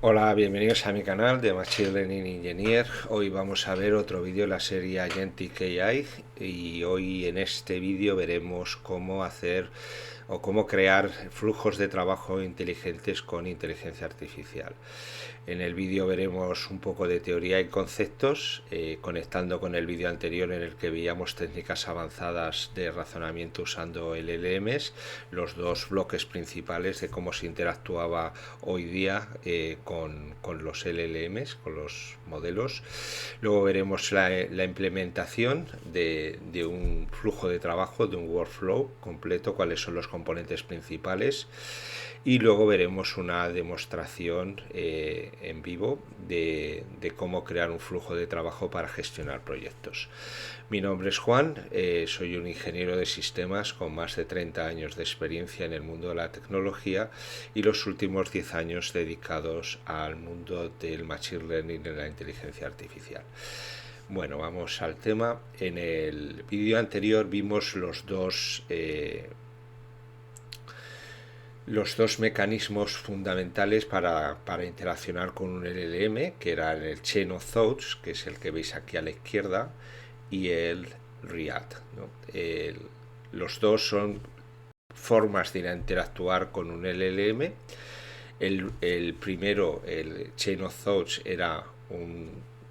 Hola, bienvenidos a mi canal de Machine Learning Engineer. Hoy vamos a ver otro vídeo de la serie Agentic AI y hoy en este vídeo veremos cómo hacer o cómo crear flujos de trabajo inteligentes con inteligencia artificial. En el vídeo veremos un poco de teoría y conceptos, conectando con el vídeo anterior en el que veíamos técnicas avanzadas de razonamiento usando LLMs, los dos bloques principales de cómo se interactuaba hoy día con los LLMs, con los modelos. Luego veremos la implementación de un flujo de trabajo, de un workflow completo, cuáles son los componentes principales. Y luego veremos una demostración en vivo de cómo crear un flujo de trabajo para gestionar proyectos. Mi nombre es Juan, soy un ingeniero de sistemas con más de 30 años de experiencia en el mundo de la tecnología y los últimos 10 años dedicados al mundo del Machine Learning y la inteligencia artificial. Bueno, vamos al tema. En el vídeo anterior vimos los dos mecanismos fundamentales para interaccionar con un LLM, que era el Chain of Thoughts, que es el que veis aquí a la izquierda, y el RIAD, ¿no? Los dos son formas de interactuar con un LLM. El primero, el Chain of Thoughts, era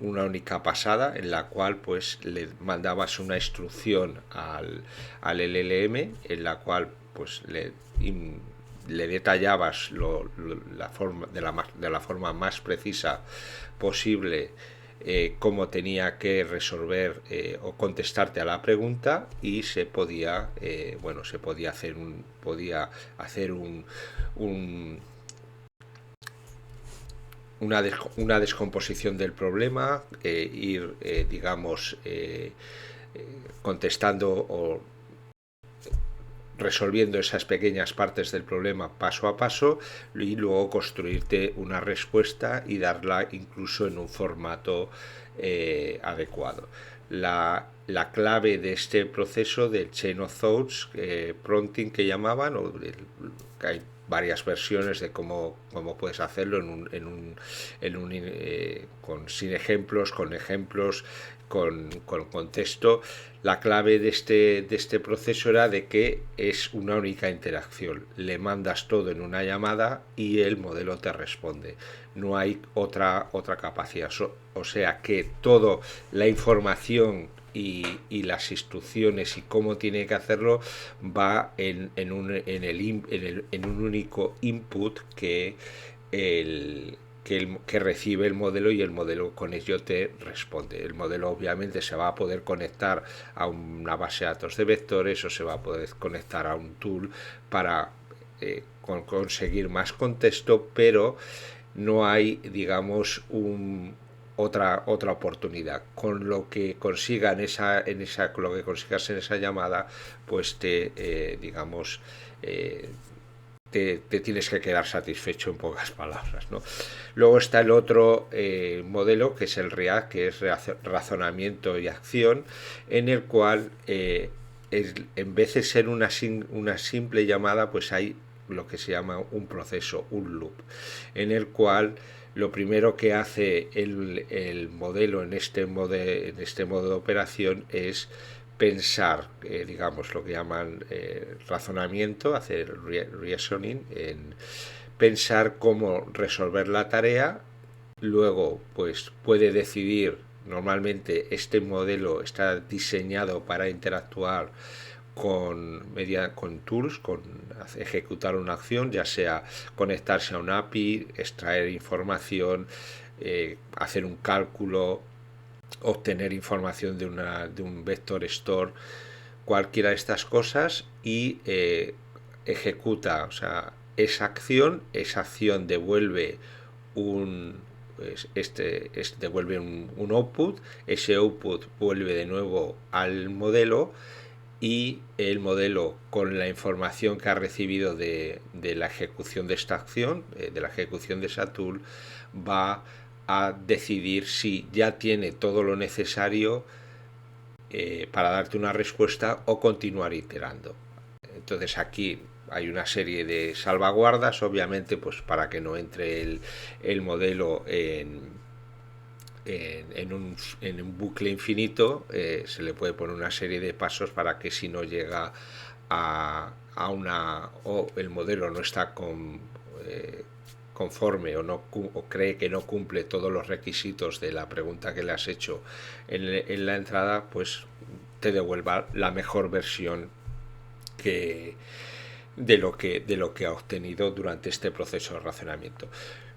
una única pasada en la cual pues le mandabas una instrucción al LLM en la cual pues le detallabas la forma, de la forma más precisa posible cómo tenía que resolver o contestarte a la pregunta, y se podía se podía hacer un una descomposición del problema, ir contestando o resolviendo esas pequeñas partes del problema paso a paso, y luego construirte una respuesta y darla incluso en un formato adecuado. La clave de este proceso del Chain of Thoughts, prompting que llamaban, que hay varias versiones de cómo puedes hacerlo sin ejemplos, con ejemplos, con contexto. La clave de este proceso era de que es una única interacción. Le mandas todo en una llamada y el modelo te responde. No hay otra capacidad. O sea que toda la información y las instrucciones y cómo tiene que hacerlo va en un único input que recibe el modelo, y el modelo con ello te responde. El modelo obviamente se va a poder conectar a una base de datos de vectores o se va a poder conectar a un tool para conseguir más contexto, pero no hay, digamos, otra oportunidad. Con lo que consigan con lo que consigas en esa llamada, pues te tienes que quedar satisfecho, en pocas palabras, ¿no? Luego está el otro modelo, que es el REACT, que es razonamiento y acción, en el cual en vez de ser una simple llamada, pues hay lo que se llama un proceso, un loop, en el cual lo primero que hace el modelo en este modo de operación es pensar, digamos, lo que llaman razonamiento, hacer reasoning, en pensar cómo resolver la tarea. Luego, pues puede decidir, normalmente este modelo está diseñado para interactuar con tools, con ejecutar una acción, ya sea conectarse a un API, extraer información, hacer un cálculo, obtener información de un vector store, cualquiera de estas cosas, y ejecuta, o sea, esa acción devuelve un devuelve un output, ese output vuelve de nuevo al modelo, y el modelo, con la información que ha recibido de la ejecución de esta acción, de la ejecución de esa tool, va a decidir si ya tiene todo lo necesario para darte una respuesta o continuar iterando. Entonces aquí hay una serie de salvaguardas, obviamente, pues para que no entre el modelo en un bucle infinito, se le puede poner una serie de pasos para que si no llega a una, o el modelo no está conforme o cree que no cumple todos los requisitos de la pregunta que le has hecho en la entrada, pues te devuelva la mejor versión que de lo que ha obtenido durante este proceso de razonamiento.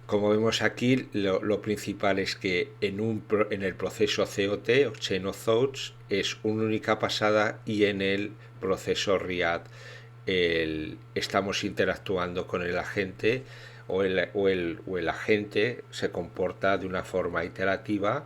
Como vemos aquí, lo principal es que en el proceso COT o Chain of Thoughts es una única pasada, y en el proceso RIAD estamos interactuando con el agente, o el agente se comporta de una forma iterativa,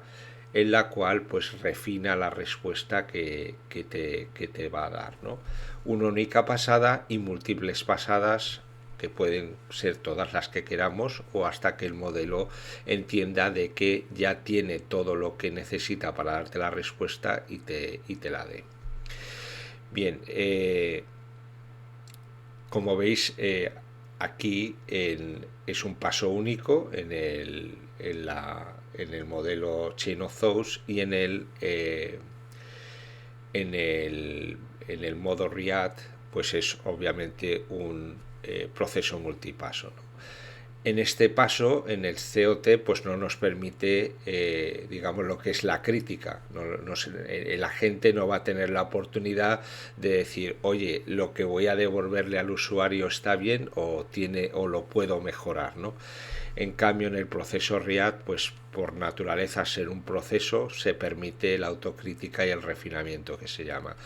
en la cual pues refina la respuesta que te va a dar, ¿no? Una única pasada y múltiples pasadas, que pueden ser todas las que queramos, o hasta que el modelo entienda de que ya tiene todo lo que necesita para darte la respuesta y te la dé. Bien, como veis, aquí es un paso único en el modelo Chain of Thoughts, y en el modo RIAD pues es obviamente un proceso multipaso, ¿no? En este paso, en el COT, pues no nos permite, digamos, lo que es la crítica. El agente no va a tener la oportunidad de decir, oye, lo que voy a devolverle al usuario está bien, o lo puedo mejorar, ¿no? En cambio, en el proceso RIAD, pues por naturaleza ser un proceso, se permite la autocrítica y el refinamiento, que se llama.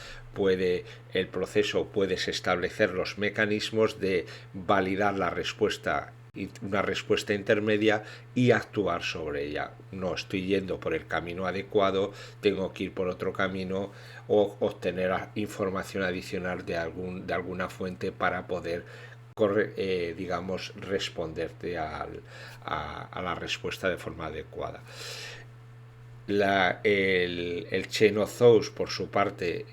El proceso puedes establecer los mecanismos de validar la respuesta, una respuesta intermedia, y actuar sobre ella. No estoy yendo por el camino adecuado, tengo que ir por otro camino, o obtener información adicional de alguna fuente para poder digamos, responderte a la respuesta de forma adecuada. El Chain of Thoughts, por su parte,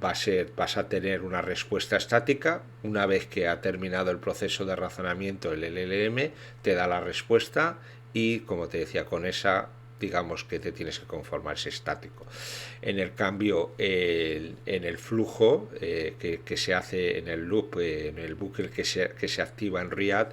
vas a tener una respuesta estática. Una vez que ha terminado el proceso de razonamiento, el LLM te da la respuesta, y, como te decía, con esa, digamos que te tienes que conformar, es estático. En el cambio, en el flujo que se hace en el loop, en el bucle que se activa en RIAD,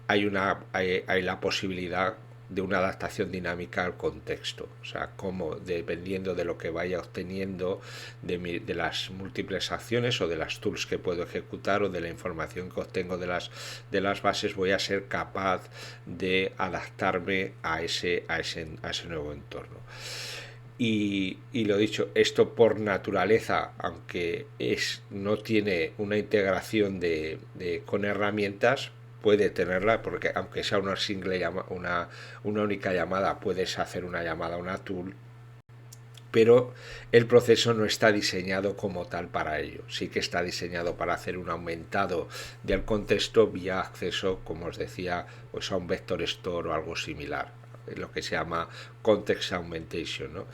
hay la posibilidad de una adaptación dinámica al contexto. O sea, como dependiendo de lo que vaya obteniendo de las múltiples acciones, o de las tools que puedo ejecutar, o de la información que obtengo de las bases, voy a ser capaz de adaptarme a ese nuevo entorno. Y lo dicho, esto por naturaleza, aunque no tiene una integración con herramientas, puede tenerla, porque aunque sea una única llamada, puedes hacer una llamada a una tool, pero el proceso no está diseñado como tal para ello. Sí que está diseñado para hacer un aumentado del contexto vía acceso, como os decía, pues a un vector store o algo similar, lo que se llama context augmentation, ¿no?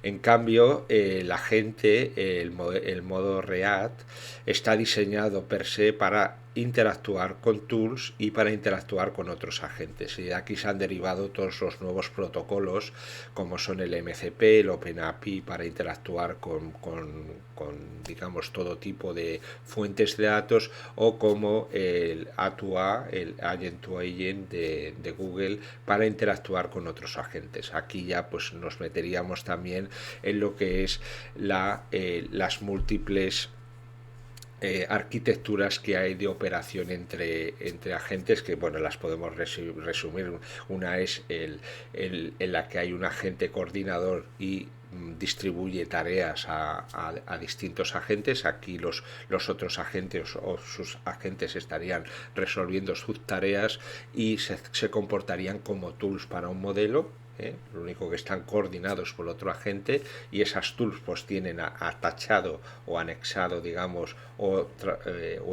En cambio, la gente, el modo REACT, está diseñado per se para interactuar con tools y para interactuar con otros agentes, y de aquí se han derivado todos los nuevos protocolos, como son el MCP, el OpenAPI, para interactuar con digamos, todo tipo de fuentes de datos, o como el A2A, el Agent to Agent de Google, para interactuar con otros agentes. Aquí ya pues nos meteríamos también en lo que es las múltiples arquitecturas que hay de operación entre agentes, que bueno, las podemos resumir. Una es en la que hay un agente coordinador y distribuye tareas a distintos agentes. Aquí los otros agentes o sus agentes estarían resolviendo sus tareas y se comportarían como tools para un modelo. Lo único que están coordinados por otro agente, y esas tools pues tienen atachado o anexado, digamos, o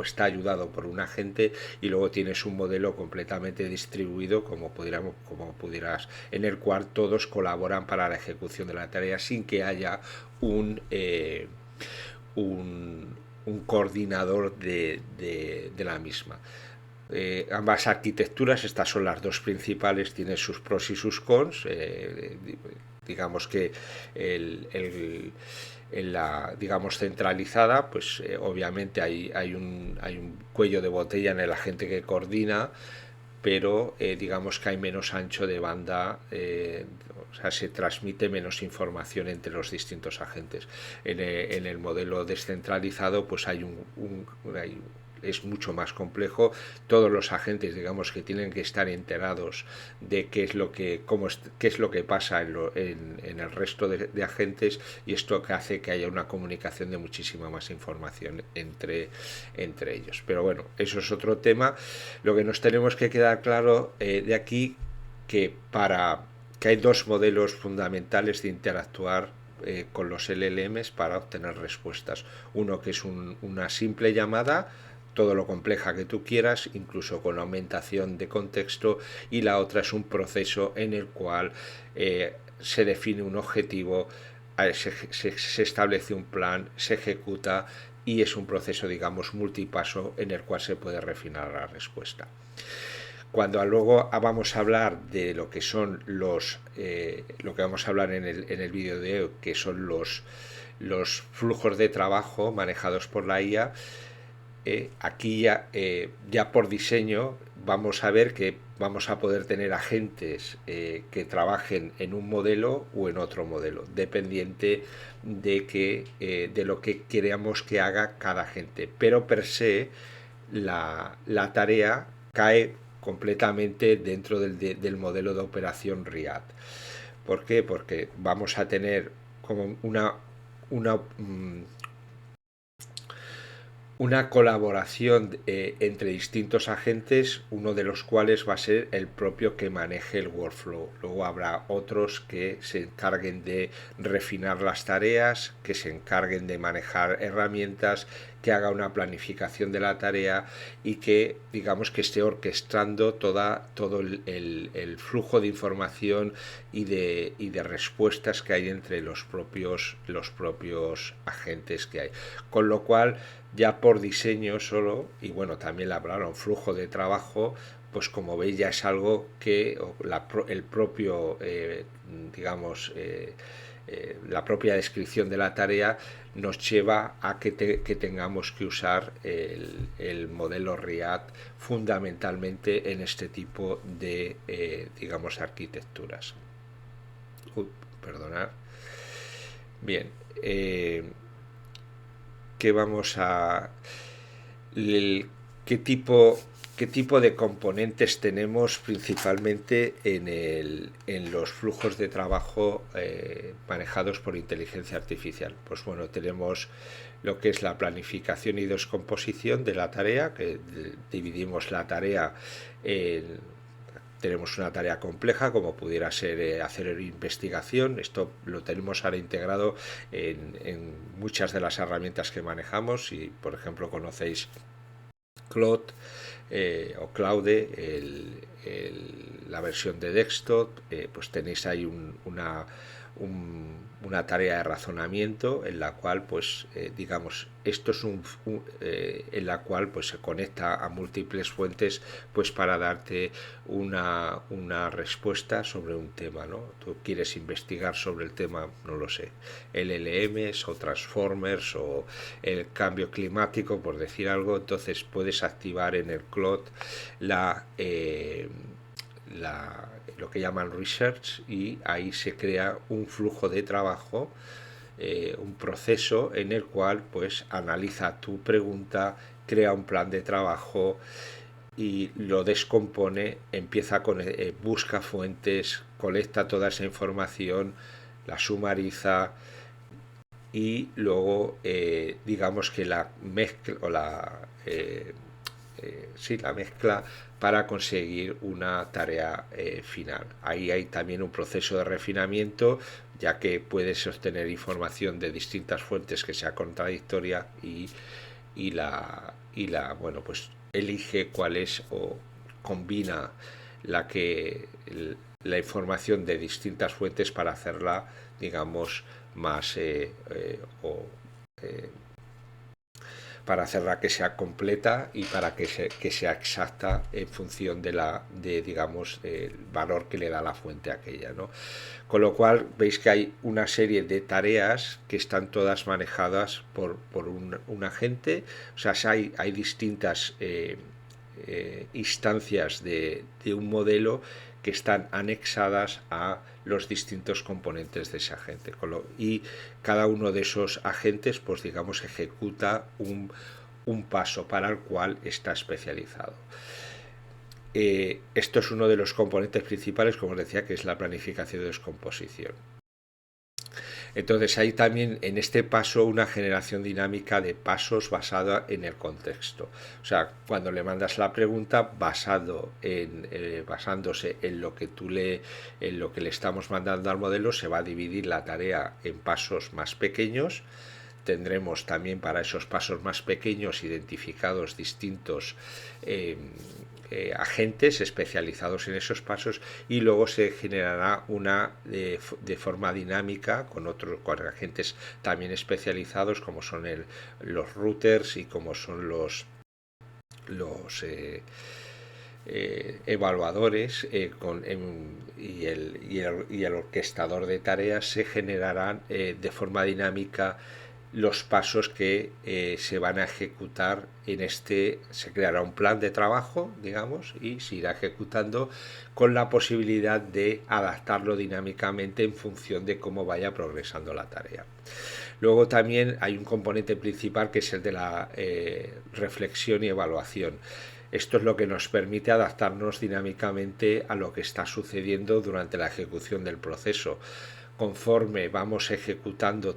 está ayudado por un agente, y luego tienes un modelo completamente distribuido, como pudieras, en el cual todos colaboran para la ejecución de la tarea sin que haya un un coordinador de la misma. Ambas arquitecturas, estas son las dos principales, tienen sus pros y sus cons. Digamos que en la, digamos, centralizada, pues obviamente hay un cuello de botella en el agente que coordina, pero digamos que hay menos ancho de banda, o sea, se transmite menos información entre los distintos agentes. En el modelo descentralizado, pues es mucho más complejo. Todos los agentes, digamos, que tienen que estar enterados de qué es lo que, qué es lo que pasa en el resto de agentes, y esto que hace que haya una comunicación de muchísima más información entre ellos. Pero bueno, eso es otro tema. Lo que nos tenemos que quedar claro de aquí, que hay dos modelos fundamentales de interactuar con los LLMs para obtener respuestas. Uno que es una simple llamada, todo lo compleja que tú quieras, incluso con aumentación de contexto, y la otra es un proceso en el cual se define un objetivo, se establece un plan, se ejecuta, y es un proceso, digamos, multipaso en el cual se puede refinar la respuesta. Cuando luego vamos a hablar de lo que son lo que vamos a hablar en el vídeo de hoy, que son los flujos de trabajo manejados por la IA, aquí ya por diseño vamos a ver que vamos a poder tener agentes que trabajen en un modelo o en otro modelo, dependiente de lo que queramos que haga cada agente. Pero per se la tarea cae completamente dentro del modelo de operación RIAD. ¿Por qué? Porque vamos a tener como una colaboración entre distintos agentes, uno de los cuales va a ser el propio que maneje el workflow. Luego habrá otros que se encarguen de refinar las tareas, que se encarguen de manejar herramientas, que haga una planificación de la tarea y que, digamos, que esté orquestando todo el flujo de información y de respuestas que hay entre los propios agentes que hay. Con lo cual, ya por diseño solo, y bueno, también le hablaron flujo de trabajo, pues como veis ya es algo que el propio, digamos, la propia descripción de la tarea nos lleva a que tengamos que usar el modelo RIAD fundamentalmente en este tipo de, digamos, arquitecturas. Perdonad. Bien. ¿Qué vamos a... ¿Qué tipo de componentes tenemos principalmente en los flujos de trabajo manejados por inteligencia artificial? Pues bueno, tenemos lo que es la planificación y descomposición de la tarea, que dividimos la tarea tenemos una tarea compleja como pudiera ser hacer investigación. Esto lo tenemos ahora integrado en muchas de las herramientas que manejamos. Si por ejemplo conocéis Claude o Claude, la versión de desktop, pues tenéis ahí una tarea de razonamiento en la cual pues digamos esto es en la cual pues se conecta a múltiples fuentes pues para darte una respuesta sobre un tema, ¿no? Tú quieres investigar sobre el tema, no lo sé, LLMs o Transformers o el cambio climático, por decir algo, entonces puedes activar en el Claude lo que llaman research, y ahí se crea un flujo de trabajo, un proceso en el cual pues analiza tu pregunta, crea un plan de trabajo y lo descompone, empieza con busca fuentes, colecta toda esa información, la sumariza y luego digamos que la mezcla o la mezcla para conseguir una tarea final. Ahí hay también un proceso de refinamiento, ya que puedes obtener información de distintas fuentes que sea contradictoria bueno, pues elige cuál es o combina la información de distintas fuentes para hacerla, digamos, más para hacerla que sea completa y para que sea exacta en función digamos, el valor que le da la fuente aquella, ¿no? Con lo cual veis que hay una serie de tareas que están todas manejadas por un agente. O sea, hay distintas instancias de un modelo que están anexadas a los distintos componentes de ese agente. Y cada uno de esos agentes, pues digamos, ejecuta un paso para el cual está especializado. Esto es uno de los componentes principales, como os decía, que es la planificación de descomposición. Entonces hay también en este paso una generación dinámica de pasos basada en el contexto. O sea, cuando le mandas la pregunta basándose en lo que en lo que le estamos mandando al modelo, se va a dividir la tarea en pasos más pequeños. Tendremos también para esos pasos más pequeños identificados distintos agentes especializados en esos pasos, y luego se generará una de forma dinámica con agentes también especializados, como son los routers y como son los evaluadores y el orquestador de tareas. Se generarán de forma dinámica los pasos que se van a ejecutar se creará un plan de trabajo, digamos, y se irá ejecutando con la posibilidad de adaptarlo dinámicamente en función de cómo vaya progresando la tarea. Luego también hay un componente principal, que es el de la reflexión y evaluación. Esto es lo que nos permite adaptarnos dinámicamente a lo que está sucediendo durante la ejecución del proceso. Conforme vamos ejecutando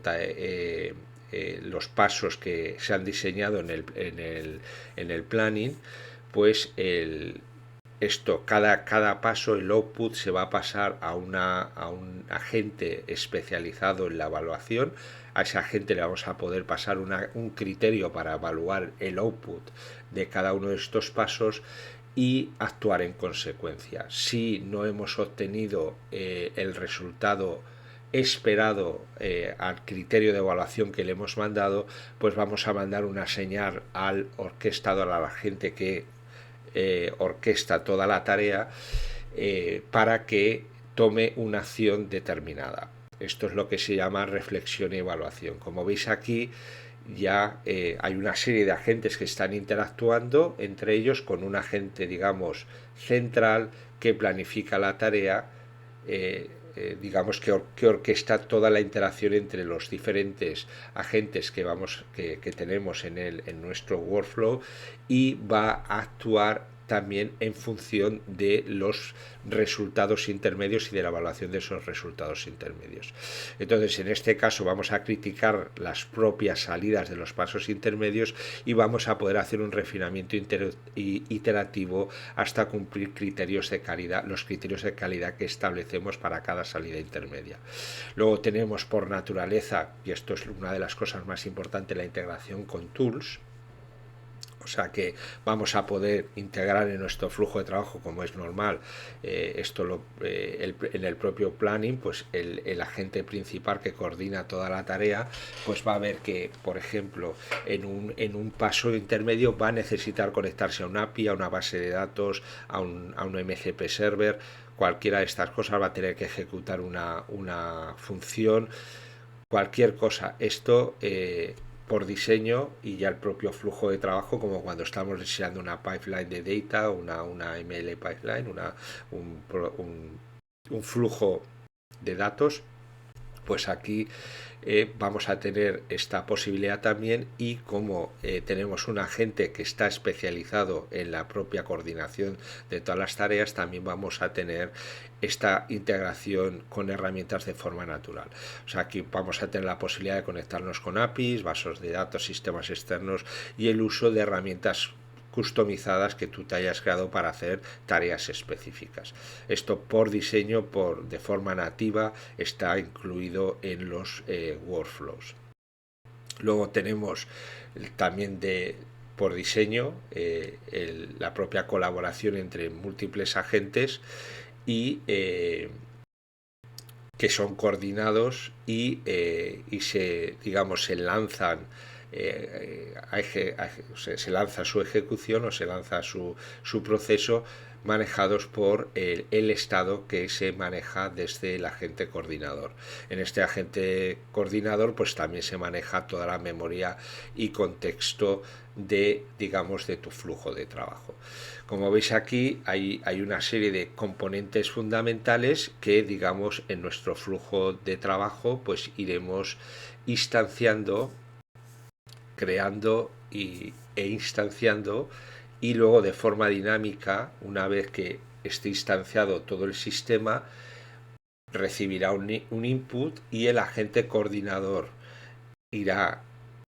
los pasos que se han diseñado en el planning, pues cada paso, el output, se va a pasar a un agente especializado en la evaluación. A ese agente le vamos a poder pasar un criterio para evaluar el output de cada uno de estos pasos y actuar en consecuencia. Si no hemos obtenido el resultado esperado al criterio de evaluación que le hemos mandado, pues vamos a mandar una señal al orquestador, a la gente que orquesta toda la tarea, para que tome una acción determinada. Esto es lo que se llama reflexión y evaluación. Como veis aquí, ya hay una serie de agentes que están interactuando entre ellos, con un agente, digamos, central que planifica la tarea, digamos que orquesta toda la interacción entre los diferentes agentes que tenemos en nuestro workflow, y va a actuar también en función de los resultados intermedios y de la evaluación de esos resultados intermedios. Entonces, en este caso vamos a criticar las propias salidas de los pasos intermedios y vamos a poder hacer un refinamiento iterativo hasta cumplir criterios de calidad, los criterios de calidad que establecemos para cada salida intermedia. Luego tenemos, por naturaleza, y esto es una de las cosas más importantes, la integración con tools. O sea que vamos a poder integrar en nuestro flujo de trabajo, como es normal, en el propio planning, pues el agente principal que coordina toda la tarea, pues va a ver que, por ejemplo, en un paso intermedio va a necesitar conectarse a una API, a una base de datos, a un MCP server. Cualquiera de estas cosas va a tener que ejecutar una función, cualquier cosa. Esto por diseño, y ya el propio flujo de trabajo, como cuando estamos diseñando una pipeline de data, una ML pipeline, un flujo de datos, pues aquí vamos a tener esta posibilidad también. Y como tenemos un agente que está especializado en la propia coordinación de todas las tareas, también vamos a tener esta integración con herramientas de forma natural. O sea, aquí vamos a tener la posibilidad de conectarnos con APIs, bases de datos, sistemas externos, y el uso de herramientas customizadas que tú te hayas creado para hacer tareas específicas. Esto, por diseño, de forma nativa, está incluido en los workflows. Luego tenemos también por diseño la propia colaboración entre múltiples agentes y que son coordinados y se lanzan se lanza su ejecución o se lanza su proceso, manejados por el estado que se maneja desde el agente coordinador. En este agente coordinador pues también se maneja toda la memoria y contexto de, digamos, de tu flujo de trabajo. Como veis aquí hay una serie de componentes fundamentales que, digamos, en nuestro flujo de trabajo pues iremos instanciando, creando e instanciando, y luego de forma dinámica, una vez que esté instanciado todo el sistema, recibirá un input y el agente coordinador irá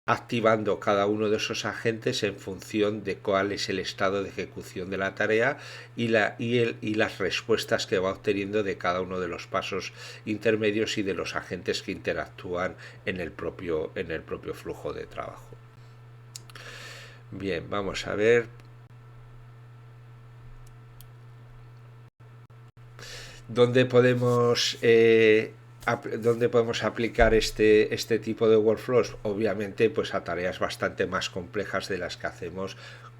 activando cada uno de esos agentes en función de cuál es el estado de ejecución de la tarea y las respuestas que va obteniendo de cada uno de los pasos intermedios y de los agentes que interactúan en el propio flujo de trabajo. Bien, vamos a ver. ¿Dónde podemos aplicar este tipo de workflows? Obviamente pues a tareas bastante más complejas de las que hacemos,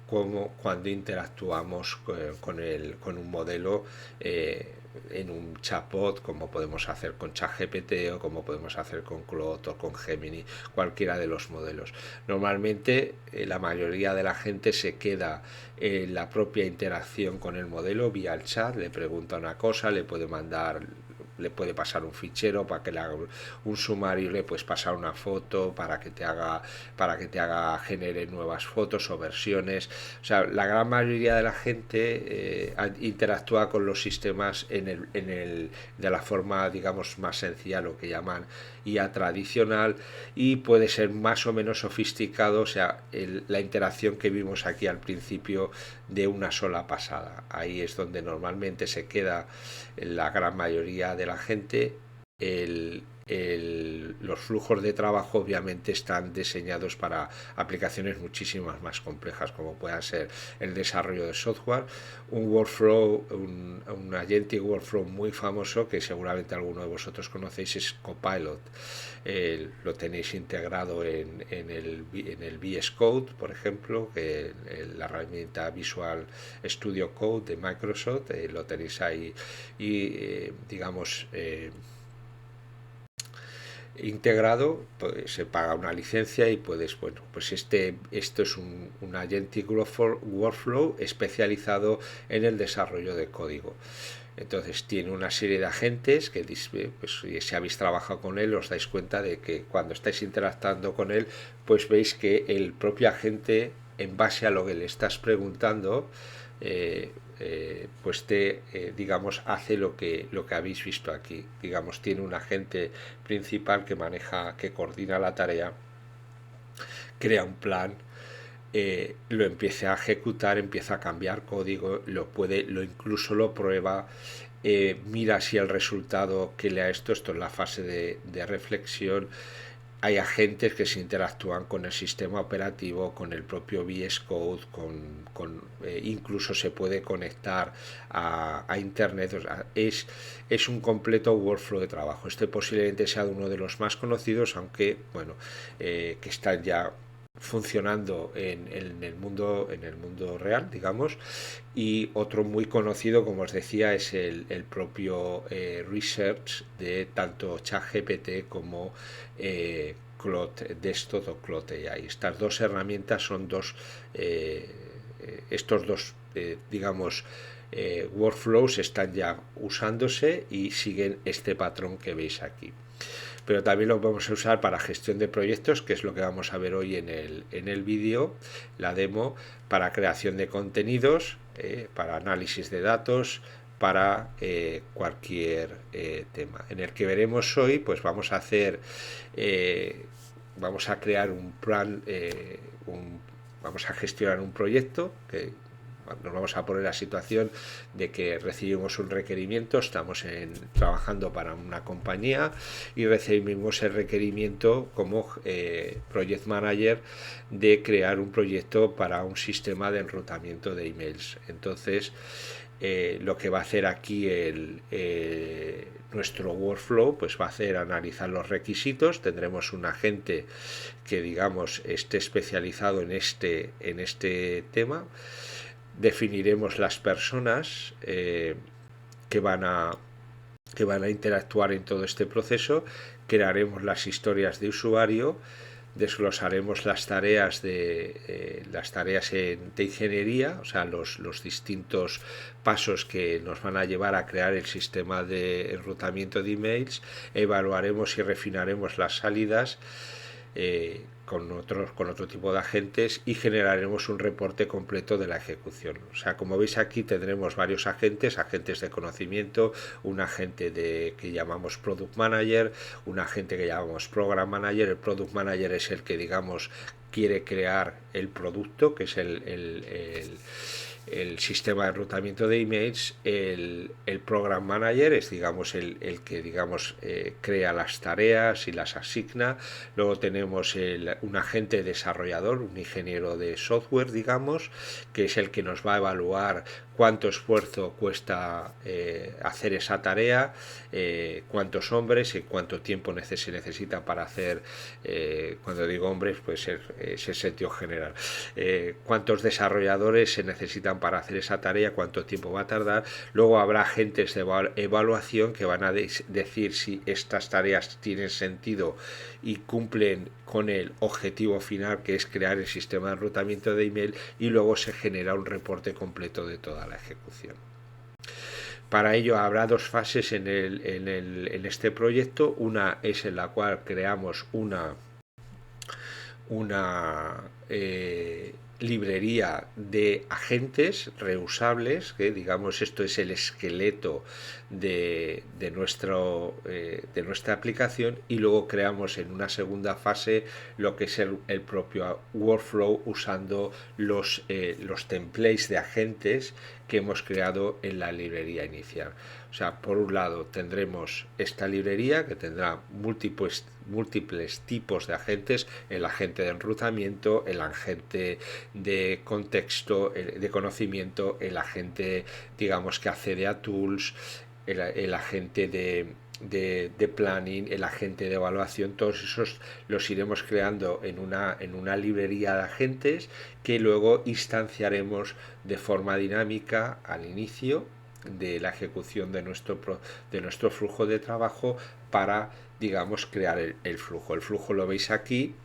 como cuando interactuamos con un modelo en un chatbot, como podemos hacer con ChatGPT o como podemos hacer con Claude o con Gemini, cualquiera de los modelos. Normalmente la mayoría de la gente se queda en la propia interacción con el modelo vía el chat, le pregunta una cosa, le puede pasar un fichero para que le haga un sumario, le puedes pasar una foto para que te haga genere nuevas fotos o versiones. O sea, la gran mayoría de la gente interactúa con los sistemas de la forma, digamos, más sencilla, lo que llaman IA tradicional, y puede ser más o menos sofisticado, o sea, la interacción que vimos aquí al principio de una sola pasada. Ahí es donde normalmente se queda la gran mayoría de la gente. Los flujos de trabajo obviamente están diseñados para aplicaciones muchísimas más complejas, como pueda ser el desarrollo de software. Un workflow, un agentic workflow muy famoso que seguramente alguno de vosotros conocéis es Copilot. Lo tenéis integrado en el VS Code, por ejemplo, que la herramienta Visual Studio Code de Microsoft, lo tenéis ahí y digamos integrado, pues se paga una licencia y puedes, bueno, pues esto es un agentic workflow especializado en el desarrollo de código. Entonces tiene una serie de agentes que, pues, si habéis trabajado con él, os dais cuenta de que cuando estáis interactuando con él, pues veis que el propio agente, en base a lo que le estás preguntando, pues digamos, hace lo que habéis visto aquí. Digamos, tiene un agente principal que coordina la tarea, crea un plan, lo empieza a ejecutar, empieza a cambiar código, incluso lo prueba, mira si el resultado que le ha esto es la fase de reflexión. Hay agentes que se interactúan con el sistema operativo, con el propio VS Code, incluso se puede conectar a internet. O sea, es un completo workflow de trabajo. Este posiblemente sea uno de los más conocidos, aunque bueno, que están ya funcionando en el mundo real, digamos. Y otro muy conocido, como os decía, es el propio research de tanto ChatGPT como Claude Desktop o Claude AI. Estas dos herramientas son estos dos digamos workflows están ya usándose y siguen este patrón que veis aquí. Pero también lo vamos a usar para gestión de proyectos, que es lo que vamos a ver hoy en el vídeo, la demo, para creación de contenidos, para análisis de datos, para cualquier tema. En el que veremos hoy, pues vamos a crear un plan, vamos a gestionar un proyecto que nos vamos a poner la situación de que recibimos un requerimiento, estamos trabajando para una compañía y recibimos el requerimiento como Project Manager de crear un proyecto para un sistema de enrutamiento de emails. Entonces lo que va a hacer aquí nuestro workflow pues va a hacer analizar los requisitos. Tendremos un agente que digamos esté especializado en este tema. Definiremos las personas que van a interactuar en todo este proceso, crearemos las historias de usuario, desglosaremos las tareas de ingeniería, o sea, los distintos pasos que nos van a llevar a crear el sistema de enrutamiento de emails, evaluaremos y refinaremos las salidas con otro tipo de agentes y generaremos un reporte completo de la ejecución. O sea, como veis aquí tendremos varios agentes de conocimiento, un agente que llamamos Product Manager, un agente que llamamos Program Manager. El Product Manager es el que, digamos, quiere crear el producto, que es el sistema de enrutamiento de emails. El Program Manager es, digamos, el que, digamos, crea las tareas y las asigna. Luego tenemos un agente desarrollador, un ingeniero de software, digamos, que es el que nos va a evaluar cuánto esfuerzo cuesta hacer esa tarea, cuántos hombres y cuánto tiempo se necesita para hacer, cuando digo hombres, pues es el sentido general, cuántos desarrolladores se necesitan para hacer esa tarea, cuánto tiempo va a tardar. Luego habrá agentes de evaluación que van a decir si estas tareas tienen sentido y cumplen con el objetivo final, que es crear el sistema de enrutamiento de email, y luego se genera un reporte completo de toda la ejecución. Para ello habrá dos fases en este proyecto. Una es en la cual creamos una librería de agentes reusables, que digamos esto es el esqueleto de nuestra aplicación, y luego creamos en una segunda fase lo que es el propio workflow usando los templates de agentes que hemos creado en la librería inicial. O sea, por un lado tendremos esta librería que tendrá múltiples tipos de agentes: el agente de enrutamiento, el agente de contexto, de conocimiento, el agente, digamos, que accede a tools, el agente de planning, el agente de evaluación. Todos esos los iremos creando en una librería de agentes que luego instanciaremos de forma dinámica al inicio de la ejecución de nuestro flujo de trabajo para, digamos, crear el flujo. El flujo lo veis aquí,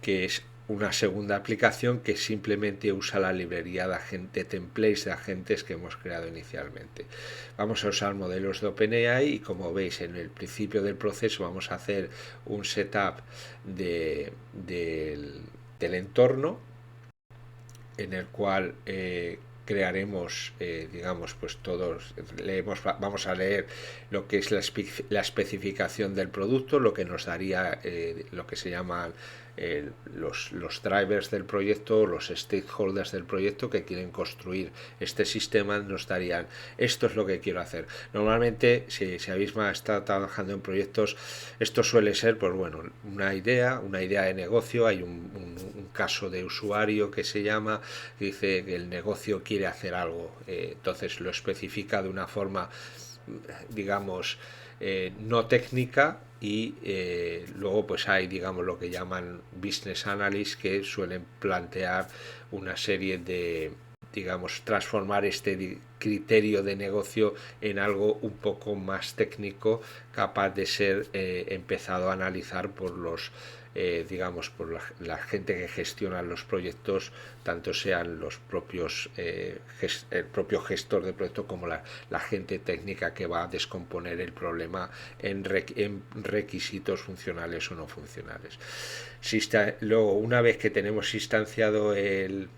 que es una segunda aplicación que simplemente usa la librería de templates de agentes que hemos creado inicialmente. Vamos a usar modelos de OpenAI y, como veis, en el principio del proceso vamos a hacer un setup del entorno, en el cual crearemos, digamos, pues todos vamos a leer lo que es la especificación del producto, lo que nos daría lo que se llaman los drivers del proyecto, los stakeholders del proyecto que quieren construir este sistema. Nos darían: esto es lo que quiero hacer. Normalmente, si habéis estado trabajando en proyectos, esto suele ser, pues bueno, una idea de negocio. Hay un caso de usuario que se llama, que dice que el negocio quiere hacer algo, entonces lo especifica de una forma, digamos, no técnica, y luego pues hay, digamos, lo que llaman business analysts, que suelen plantear una serie de, digamos, transformar este criterio de negocio en algo un poco más técnico, capaz de ser empezado a analizar por digamos, por la gente que gestiona los proyectos, tanto sean los propios el propio gestor de proyecto como la gente técnica que va a descomponer el problema en requisitos funcionales o no funcionales. Luego, una vez que tenemos instanciado el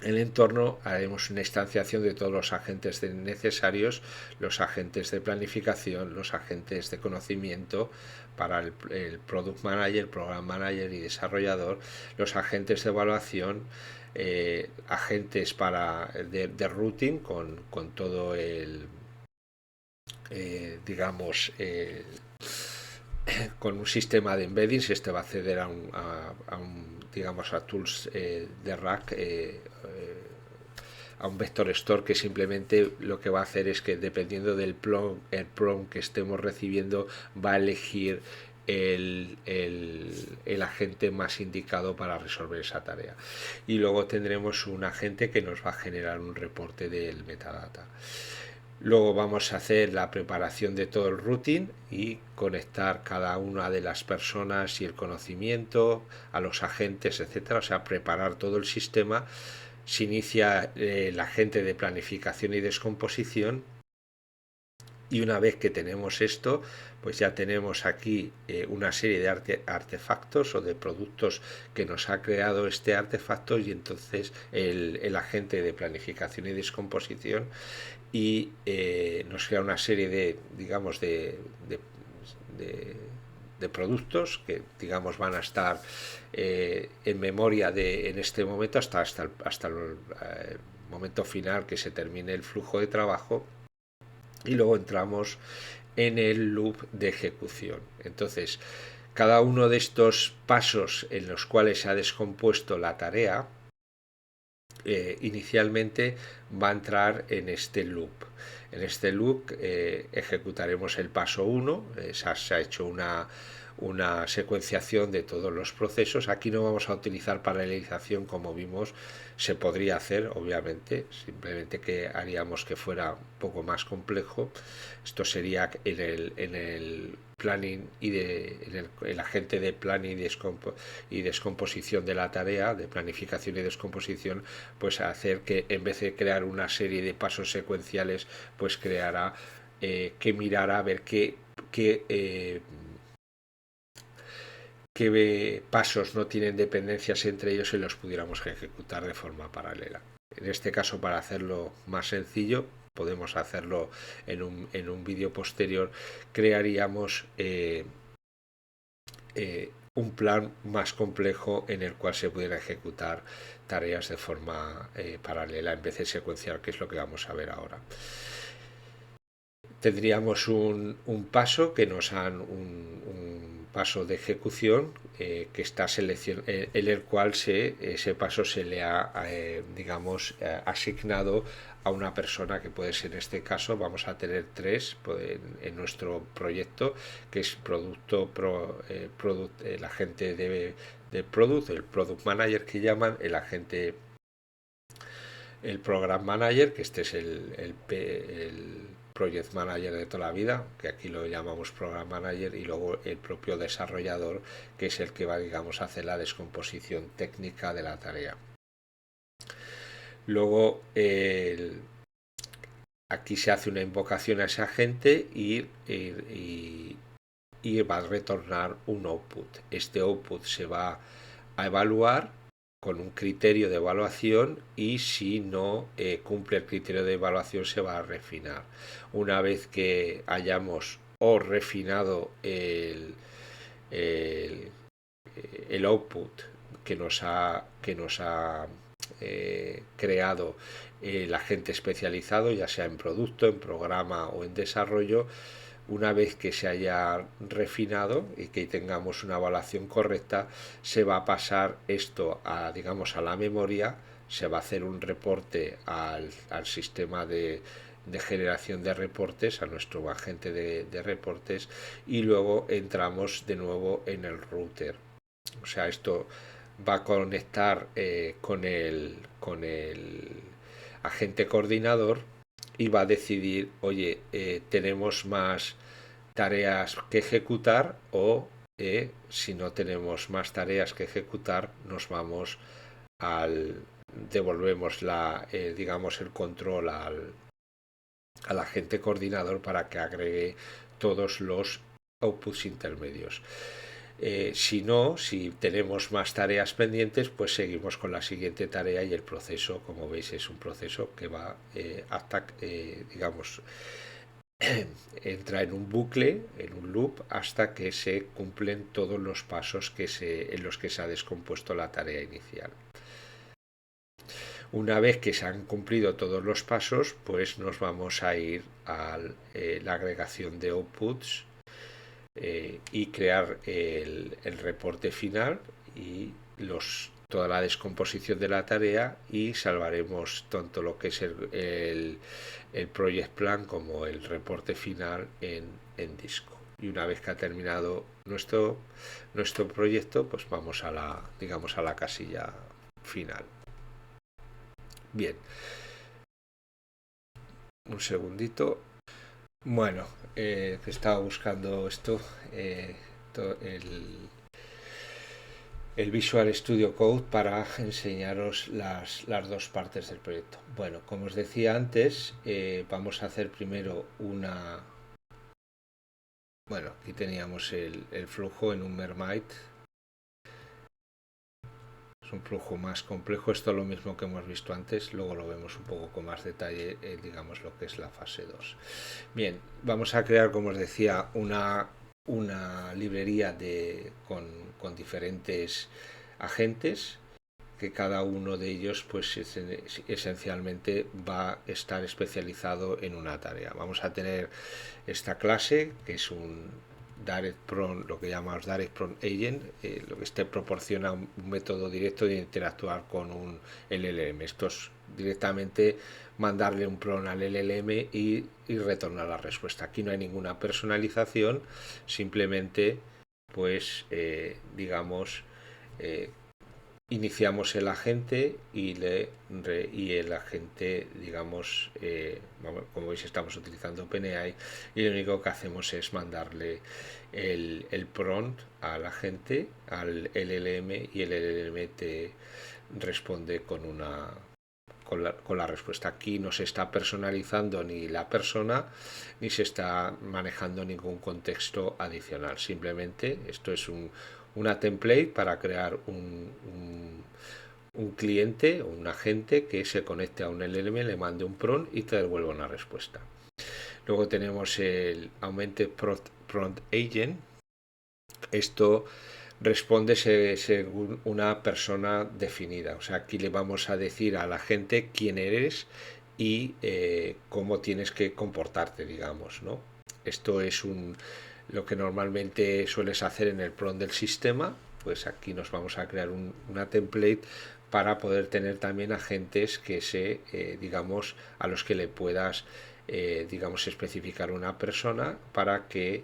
entorno, haremos una instanciación de todos los agentes necesarios, los agentes de planificación, los agentes de conocimiento para el Product Manager, Program Manager y desarrollador, los agentes de evaluación, agentes de routing con todo digamos, con un sistema de embedding. Si este va a acceder digamos, a tools de rack, a un vector store que simplemente lo que va a hacer es que dependiendo del prompt que estemos recibiendo va a elegir el agente más indicado para resolver esa tarea. Y luego tendremos un agente que nos va a generar un reporte del metadata. Luego vamos a hacer la preparación de todo el routing y conectar cada una de las personas y el conocimiento a los agentes, etcétera. O sea, preparar todo el sistema. Se inicia el agente de planificación y descomposición. Y una vez que tenemos esto, pues ya tenemos aquí una serie de artefactos o de productos que nos ha creado este artefacto, y entonces el agente de planificación y descomposición y nos crea una serie de, digamos, de productos que, digamos, van a estar en memoria en este momento hasta el momento final que se termine el flujo de trabajo. Y luego entramos en el loop de ejecución. Entonces, cada uno de estos pasos en los cuales se ha descompuesto la tarea, inicialmente va a entrar en este loop. En este loop ejecutaremos el paso 1, se ha hecho una secuenciación de todos los procesos. Aquí no vamos a utilizar paralelización como vimos, se podría hacer obviamente, simplemente que haríamos que fuera un poco más complejo. Esto sería en el planning y en el agente de planning y descomposición de la tarea, de planificación y descomposición, pues hacer que en vez de crear una serie de pasos secuenciales, pues creará que mirara a ver qué pasos no tienen dependencias entre ellos y los pudiéramos ejecutar de forma paralela. En este caso, para hacerlo más sencillo, podemos hacerlo en un vídeo posterior, crearíamos un plan más complejo en el cual se pudiera ejecutar tareas de forma paralela en vez de secuencial, que es lo que vamos a ver ahora. Tendríamos un paso que nos han un paso de ejecución que está en el cual ese paso se le ha digamos asignado a una persona, que puede ser, en este caso vamos a tener tres en nuestro proyecto, que es el agente de product, el product manager que llaman, el program manager, que este es el project manager de toda la vida, que aquí lo llamamos program manager, y luego el propio desarrollador, que es el que va, digamos, a hacer la descomposición técnica de la tarea. Luego aquí se hace una invocación a ese agente y va a retornar un output. Este output se va a evaluar con un criterio de evaluación, y si no cumple el criterio de evaluación se va a refinar. Una vez que hayamos refinado el output que nos ha creado el agente especializado, ya sea en producto, en programa o en desarrollo, una vez que se haya refinado y que tengamos una evaluación correcta, se va a pasar esto digamos, a la memoria, se va a hacer un reporte al sistema de generación de reportes, a nuestro agente de reportes, y luego entramos de nuevo en el router. O sea, esto va a conectar con el agente coordinador y va a decidir, oye, tenemos más tareas que ejecutar, o si no tenemos más tareas que ejecutar, nos vamos devolvemos digamos, el control al agente coordinador para que agregue todos los outputs intermedios. Si no, si tenemos más tareas pendientes, pues seguimos con la siguiente tarea, y el proceso, como veis, es un proceso que va hasta, digamos, entra en un bucle, en un loop, hasta que se cumplen todos los pasos en los que se ha descompuesto la tarea inicial. Una vez que se han cumplido todos los pasos, pues nos vamos a ir a la agregación de outputs y crear el reporte final y toda la descomposición de la tarea y salvaremos tanto lo que es el project plan como el reporte final en disco. Y una vez que ha terminado nuestro proyecto, pues vamos a digamos, a la casilla final. Bien, un segundito. Bueno, estaba buscando esto, el Visual Studio Code para enseñaros las dos partes del proyecto. Bueno, como os decía antes, vamos a hacer primero bueno, aquí teníamos el flujo en un Mermaid. Es un flujo más complejo, esto es lo mismo que hemos visto antes, luego lo vemos un poco con más detalle, digamos lo que es la fase 2. Bien, vamos a crear, como os decía, una librería con diferentes agentes, que cada uno de ellos pues esencialmente va a estar especializado en una tarea. Vamos a tener esta clase, que es un Direct Prompt, lo que llamamos Direct Prompt Agent, lo que este proporciona un método directo de interactuar con un LLM. Esto es directamente mandarle un prompt al LLM y retornar la respuesta. Aquí no hay ninguna personalización, simplemente pues digamos iniciamos el agente y el agente, digamos, como veis estamos utilizando OpenAI y lo único que hacemos es mandarle el prompt al agente, al LLM, y el LLM te responde con la respuesta. Aquí no se está personalizando ni la persona ni se está manejando ningún contexto adicional. Simplemente esto es una template para crear un cliente o un agente que se conecte a un LLM, le mande un prompt y te devuelva una respuesta. Luego tenemos el Augmented Prompt Agent. Esto responde según una persona definida. O sea, aquí le vamos a decir a la gente quién eres y cómo tienes que comportarte, digamos, ¿no? Esto es lo que normalmente sueles hacer en el prompt del sistema. Pues aquí nos vamos a crear una template para poder tener también agentes que digamos, a los que le puedas, digamos, especificar una persona para que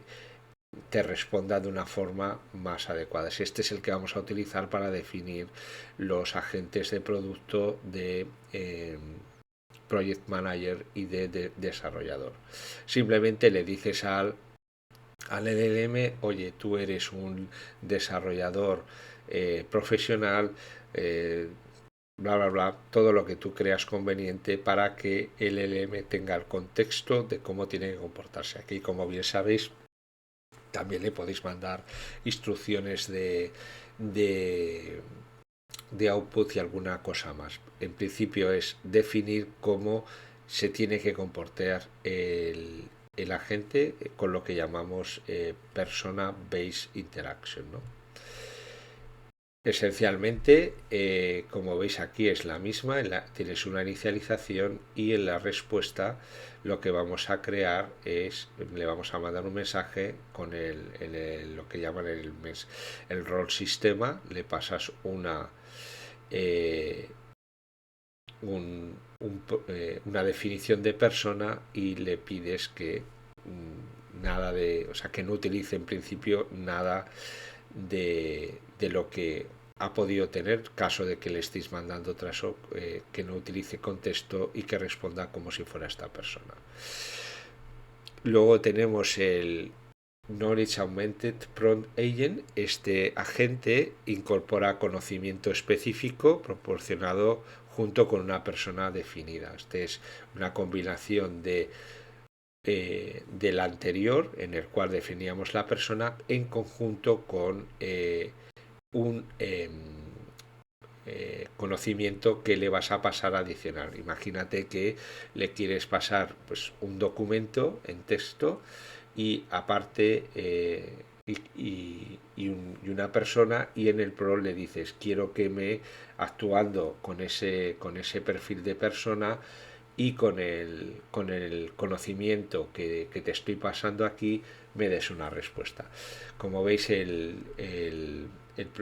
te responda de una forma más adecuada. Este es el que vamos a utilizar para definir los agentes de producto de Project Manager y de desarrollador. Simplemente le dices al LLM, oye, tú eres un desarrollador profesional, bla, bla, bla, todo lo que tú creas conveniente para que el LLM tenga el contexto de cómo tiene que comportarse. Aquí, como bien sabéis, también le podéis mandar instrucciones de output y alguna cosa más. En principio es definir cómo se tiene que comportar el agente con lo que llamamos Persona Based Interaction, ¿no? Esencialmente, como veis aquí es la misma, tienes una inicialización y en la respuesta lo que vamos a crear es, le vamos a mandar un mensaje con lo que llaman el rol sistema, le pasas una definición de persona y le pides que o sea, que no utilice en principio nada de lo que ha podido tener, caso de que le estéis mandando que no utilice contexto y que responda como si fuera esta persona. Luego tenemos el Knowledge Augmented Prompt Agent. Este agente incorpora conocimiento específico proporcionado junto con una persona definida. Este es una combinación del anterior, en el cual definíamos la persona, en conjunto con un conocimiento que le vas a pasar adicional. Imagínate que le quieres pasar pues un documento en texto y aparte y una persona, y en el pro le dices quiero que actuando con ese perfil de persona y con el conocimiento que te estoy pasando aquí me des una respuesta. Como veis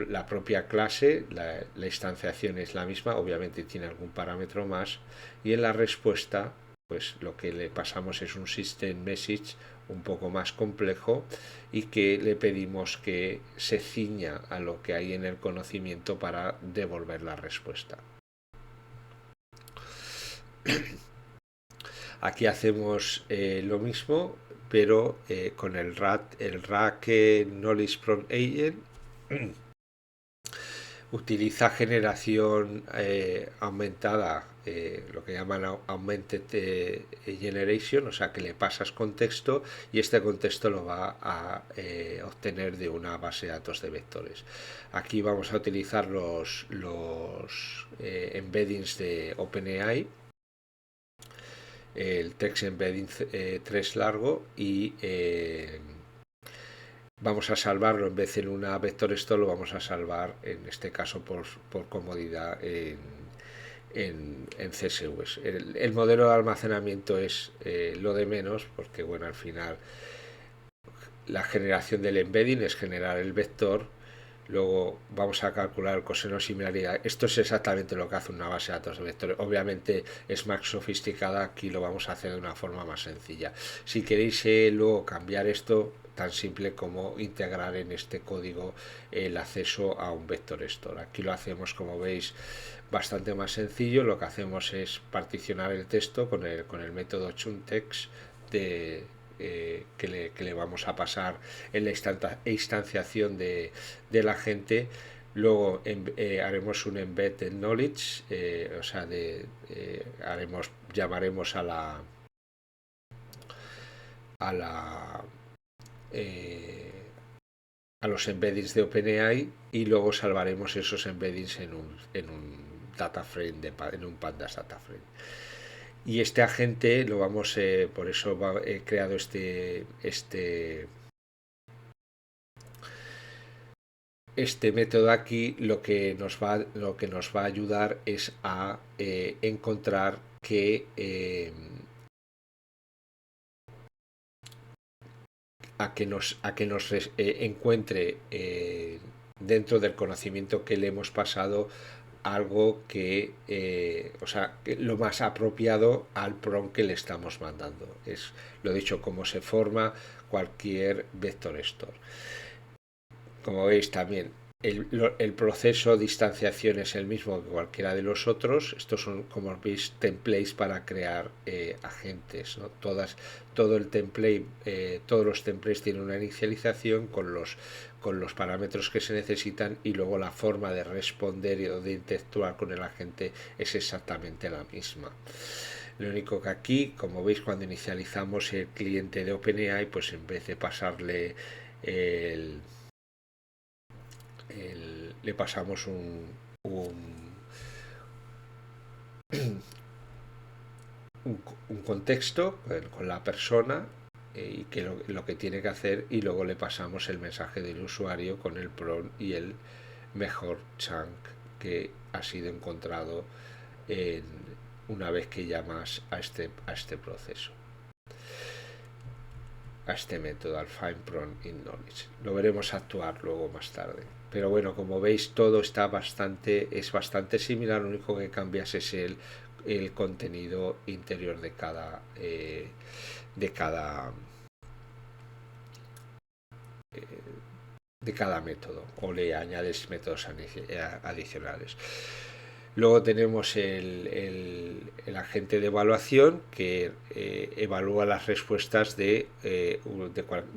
la propia clase, la instanciación es la misma, obviamente tiene algún parámetro más, y en la respuesta pues lo que le pasamos es un system message un poco más complejo y que le pedimos que se ciña a lo que hay en el conocimiento para devolver la respuesta. Aquí hacemos lo mismo, pero con el RAC Knowledge Prompt Agent. Utiliza generación aumentada, lo que llaman Augmented Generation, o sea que le pasas contexto y este contexto lo va a obtener de una base de datos de vectores. Aquí vamos a utilizar los embeddings de OpenAI, el Text Embedding 3 largo, y vamos a salvarlo en vez de en una vector store, lo vamos a salvar en este caso por comodidad en CSVs. El modelo de almacenamiento es lo de menos, porque bueno, al final la generación del embedding es generar el vector, luego vamos a calcular el coseno similaridad. Esto es exactamente lo que hace una base de datos de vectores. Obviamente es más sofisticada, aquí lo vamos a hacer de una forma más sencilla. Si queréis luego cambiar esto, tan simple como integrar en este código el acceso a un vector store. Aquí lo hacemos, como veis, bastante más sencillo. Lo que hacemos es particionar el texto con el método chuntext que le vamos a pasar en la instanciación de la gente. Luego haremos un embedded knowledge, o sea, llamaremos a la a los embeddings de OpenAI y luego salvaremos esos embeddings en un data frame, en un pandas data frame. Y este agente lo vamos, por eso he creado este método aquí. Lo que nos va a ayudar es a encontrar que nos encuentre dentro del conocimiento que le hemos pasado algo o sea, lo más apropiado al prompt que le estamos mandando. Es, lo dicho, cómo se forma cualquier vector store. Como veis también, el proceso de instanciación es el mismo que cualquiera de los otros. Estos son, como veis, templates para crear agentes, ¿no? Todo el template, todos los templates tienen una inicialización con los parámetros que se necesitan, y luego la forma de responder o de interactuar con el agente es exactamente la misma. Lo único que aquí, como veis, cuando inicializamos el cliente de OpenAI, pues en vez de pasarle le pasamos un contexto con la persona y que lo que tiene que hacer, y luego le pasamos el mensaje del usuario con el prompt y el mejor chunk que ha sido encontrado una vez que llamas a este proceso, a este método, al find prompt in knowledge. Lo veremos actuar luego más tarde. Pero bueno, como veis, todo es bastante similar. Lo único que cambias es el contenido interior de cada método, o le añades métodos adicionales. Luego tenemos el agente de evaluación que evalúa las respuestas de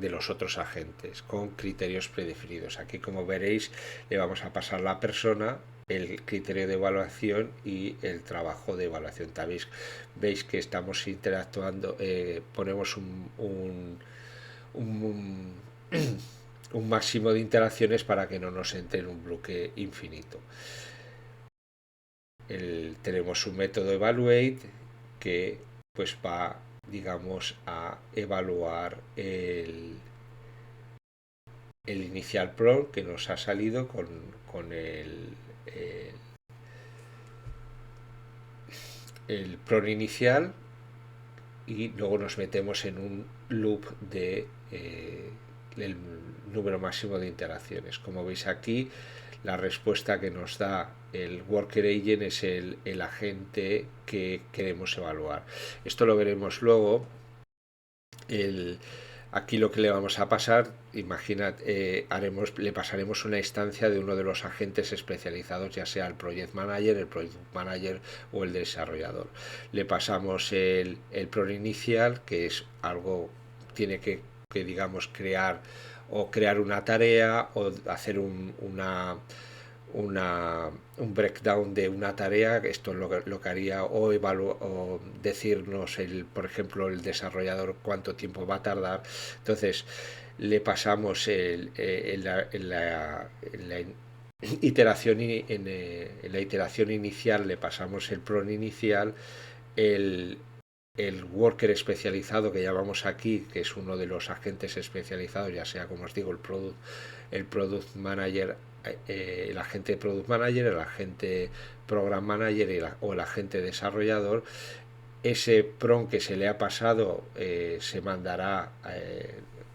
los otros agentes con criterios predefinidos. Aquí, como veréis, le vamos a pasar la persona, el criterio de evaluación y el trabajo de evaluación. También veis que estamos interactuando, ponemos un máximo de interacciones para que no nos entre en un bloque infinito. Tenemos un método evaluate que pues va, digamos, a evaluar el inicial prompt que nos ha salido con el prompt inicial, y luego nos metemos en un loop de el número máximo de interacciones. Como veis aquí, la respuesta que nos da el Worker Agent es el agente que queremos evaluar. Esto lo veremos luego. Aquí lo que le vamos a pasar, imaginad, le pasaremos una instancia de uno de los agentes especializados, ya sea el Project Manager o el desarrollador. Le pasamos el prompt inicial, que es algo, tiene que digamos, crear una tarea o hacer un breakdown de una tarea. Esto es lo que haría, o decirnos, por ejemplo, el desarrollador cuánto tiempo va a tardar. Entonces le pasamos en la iteración, en la iteración inicial le pasamos el prompt inicial, el, el worker especializado que llamamos aquí, que es uno de los agentes especializados, ya sea, como os digo, el product manager, el agente product manager, el agente program manager o el agente desarrollador. Ese prompt que se le ha pasado se le manda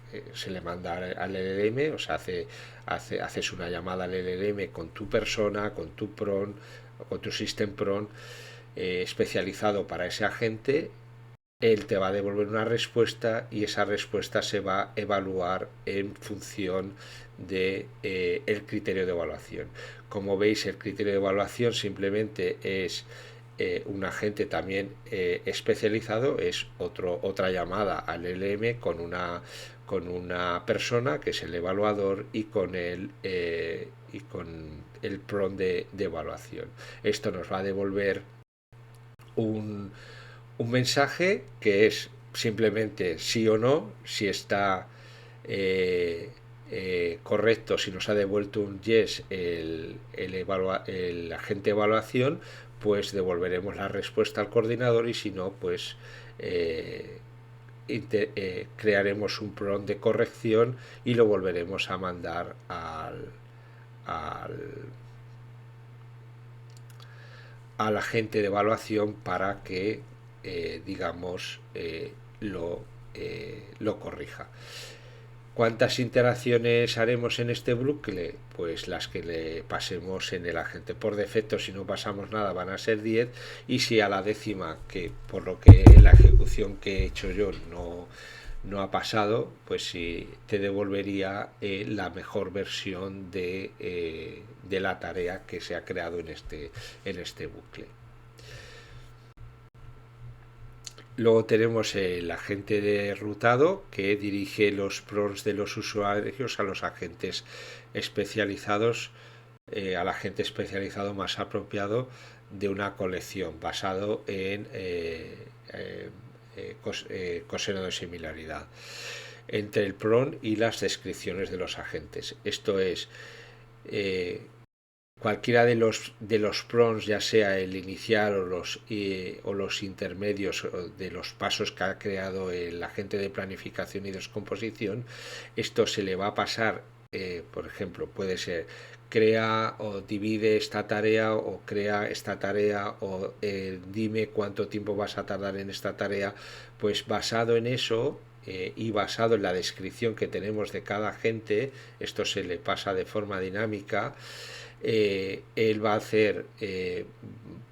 al LLM, o sea, haces una llamada al LLM con tu persona, con tu prompt, con tu system prompt especializado para ese agente. Él te va a devolver una respuesta y esa respuesta se va a evaluar en función de el criterio de evaluación. Como veis, el criterio de evaluación simplemente es un agente también especializado, es otra llamada al LM con una persona que es el evaluador y con el prompt de evaluación. Esto nos va a devolver un mensaje que es simplemente sí o no, si está correcto, si nos ha devuelto un yes el agente de evaluación, pues devolveremos la respuesta al coordinador, y si no, pues crearemos un prompt de corrección y lo volveremos a mandar al agente de evaluación para que digamos lo corrija. ¿Cuántas interacciones haremos en este bucle? Pues las que le pasemos en el agente. Por defecto, si no pasamos nada, van a ser 10, y si a la décima, que por lo que la ejecución que he hecho yo no ha pasado, pues sí te devolvería la mejor versión de la tarea que se ha creado en este bucle. Luego tenemos el agente de rutado, que dirige los prompts de los usuarios a los agentes especializados, al agente especializado más apropiado de una colección, basado en coseno de similaridad entre el prompt y las descripciones de los agentes. Esto es, cualquiera de los prompts, ya sea el inicial o los intermedios de los pasos que ha creado el agente de planificación y descomposición, esto se le va a pasar, por ejemplo, puede ser crea o divide esta tarea, o crea esta tarea, o dime cuánto tiempo vas a tardar en esta tarea. Pues basado en eso y basado en la descripción que tenemos de cada agente, esto se le pasa de forma dinámica. Él va a hacer,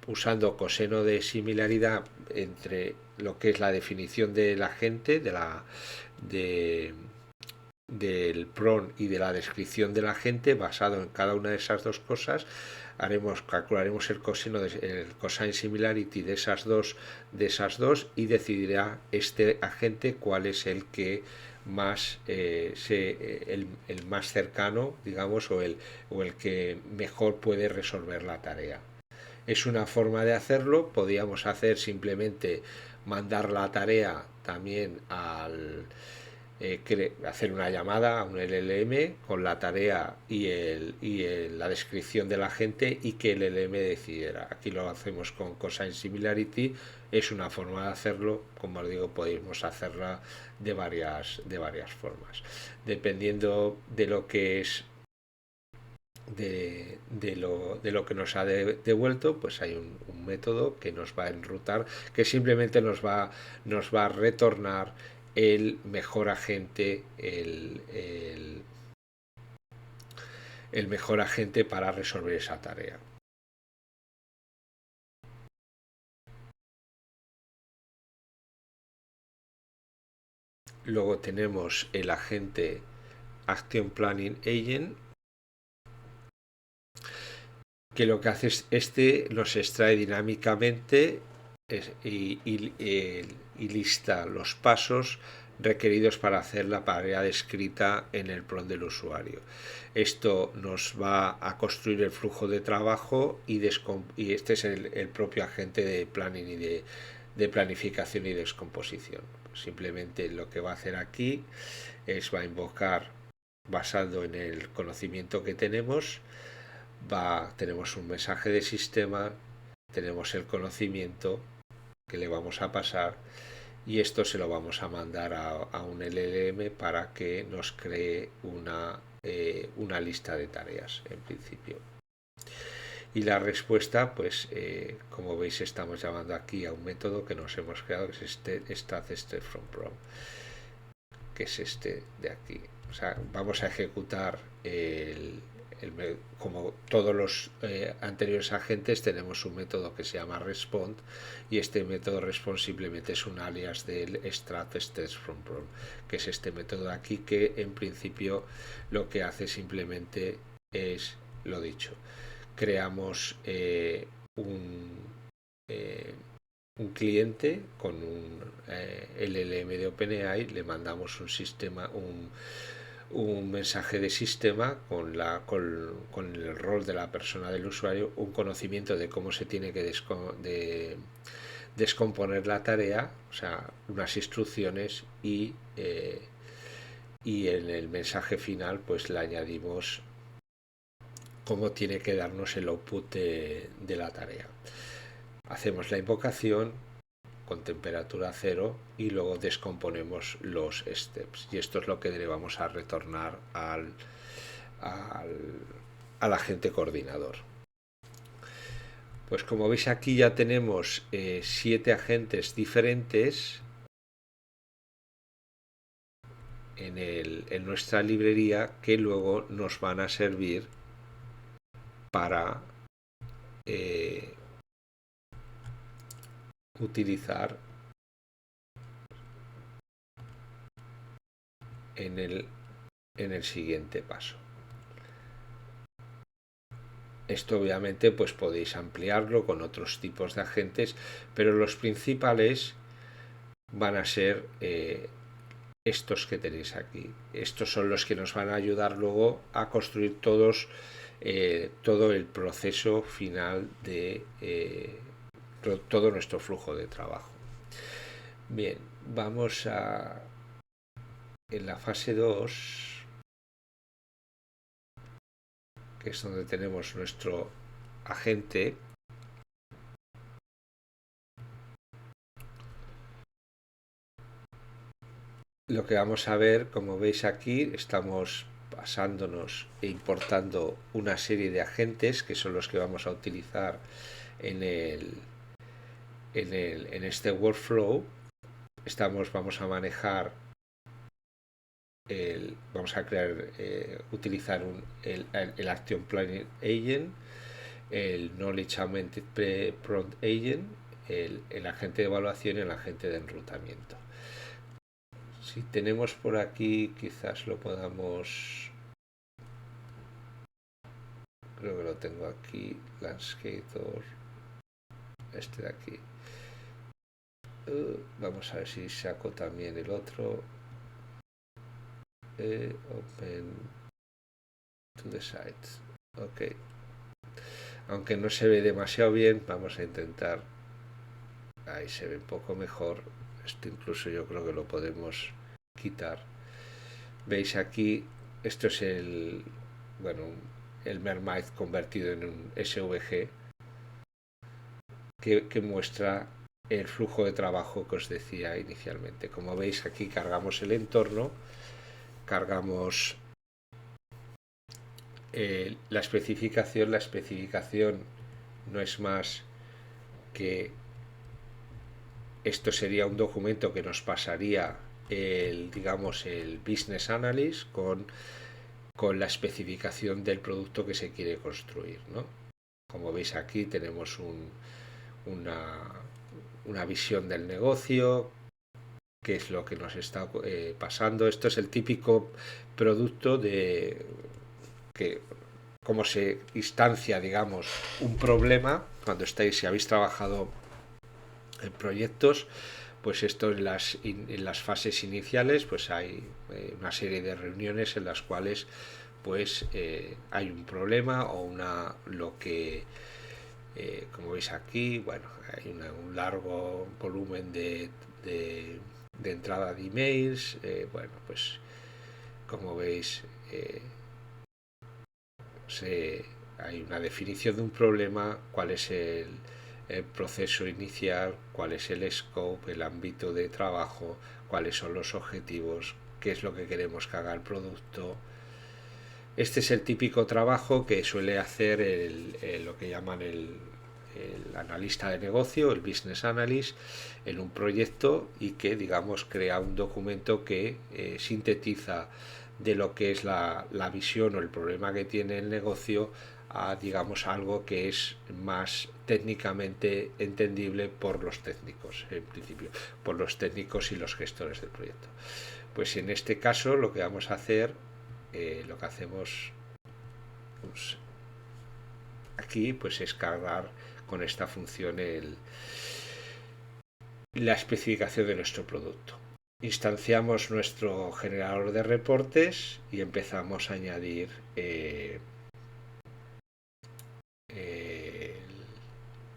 usando coseno de similaridad entre lo que es la definición del agente, del prompt y de la descripción del agente, basado en cada una de esas dos cosas, calcularemos el cosine similarity de esas dos, y decidirá este agente cuál es el que más el más cercano, digamos, o el que mejor puede resolver la tarea. Es una forma de hacerlo. Podríamos hacer simplemente mandar la tarea también hacer una llamada a un LLM con la tarea y la descripción del agente, y que el LLM decidiera. Aquí lo hacemos con cosine similarity. Es una forma de hacerlo. Como os digo, podemos hacerla de varias formas, dependiendo de lo que es de lo que nos ha devuelto. Pues hay un método que nos va a enrutar, que simplemente nos va a retornar el mejor agente, el mejor agente para resolver esa tarea. Luego tenemos el agente Action Planning Agent, que lo que hace es nos extrae dinámicamente y lista los pasos requeridos para hacer la tarea descrita en el prompt del usuario. Esto nos va a construir el flujo de trabajo y este es el propio agente de planning y de planificación y descomposición. Simplemente lo que va a hacer aquí es va a invocar, basado en el conocimiento que tenemos, tenemos un mensaje de sistema, tenemos el conocimiento que le vamos a pasar y esto se lo vamos a mandar a un LLM para que nos cree una lista de tareas en principio. Y la respuesta, pues como veis, estamos llamando aquí a un método que nos hemos creado, que es StatStepFromPrompt, que es este de aquí. O sea, vamos a ejecutar como todos los anteriores agentes, tenemos un método que se llama respond, y este método respond simplemente es un alias del StatStepFromPrompt, que es este método de aquí, que en principio lo que hace simplemente es lo dicho. Creamos un cliente con un LLM de OpenAI, le mandamos un mensaje de sistema con el rol de la persona del usuario, un conocimiento de cómo se tiene que descomponer la tarea, o sea, unas instrucciones y en el mensaje final pues le añadimos cómo tiene que darnos el output de la tarea. Hacemos la invocación con temperatura 0 y luego descomponemos los steps, y esto es lo que le vamos a retornar al agente coordinador. Pues como veis aquí ya tenemos 7 agentes diferentes en nuestra librería que luego nos van a servir para utilizar en el siguiente paso. Esto obviamente pues podéis ampliarlo con otros tipos de agentes, pero los principales van a ser estos que tenéis aquí. Estos son los que nos van a ayudar luego a construir todo el proceso final de todo nuestro flujo de trabajo. Bien, vamos en la fase 2, que es donde tenemos nuestro agente. Lo que vamos a ver, como veis aquí, estamos basándonos e importando una serie de agentes que son los que vamos a utilizar en este workflow. Vamos a manejar vamos a utilizar el Action Planning Agent, el Knowledge Augmented Prompt Agent, el agente de evaluación y el agente de enrutamiento. Si tenemos por aquí, quizás lo podamos... Creo que lo tengo aquí, Landscaper, este de aquí. Vamos a ver si saco también el otro. Open to the site. Ok. Aunque no se ve demasiado bien, vamos a intentar. Ahí se ve un poco mejor. Esto incluso yo creo que lo podemos quitar. Veis aquí, esto es el Mermaid convertido en un SVG que muestra el flujo de trabajo que os decía inicialmente. Como veis aquí cargamos el entorno, cargamos la especificación. La especificación no es más que esto sería un documento que nos pasaría digamos, el business analyst con la especificación del producto que se quiere construir, ¿no? Como veis aquí tenemos una visión del negocio, qué es lo que nos está pasando. Esto es el típico producto de que cómo se instancia, digamos, un problema cuando estáis, si habéis trabajado en proyectos, pues esto en las fases iniciales pues hay una serie de reuniones en las cuales pues hay un problema o lo que como veis aquí, bueno, hay un largo volumen de entrada de emails, bueno, pues como veis hay una definición de un problema, cuál es el proceso inicial, cuál es el scope, el ámbito de trabajo, cuáles son los objetivos, qué es lo que queremos que haga el producto. Este es el típico trabajo que suele hacer lo que llaman el analista de negocio, el business analyst, en un proyecto y que, digamos, crea un documento que sintetiza de lo que es la visión o el problema que tiene el negocio a, digamos, algo que es más técnicamente entendible por los técnicos, en principio, por los técnicos y los gestores del proyecto. Pues en este caso lo que vamos a hacer, lo que hacemos pues, aquí, pues es cargar con esta función la especificación de nuestro producto. Instanciamos nuestro generador de reportes y empezamos a añadir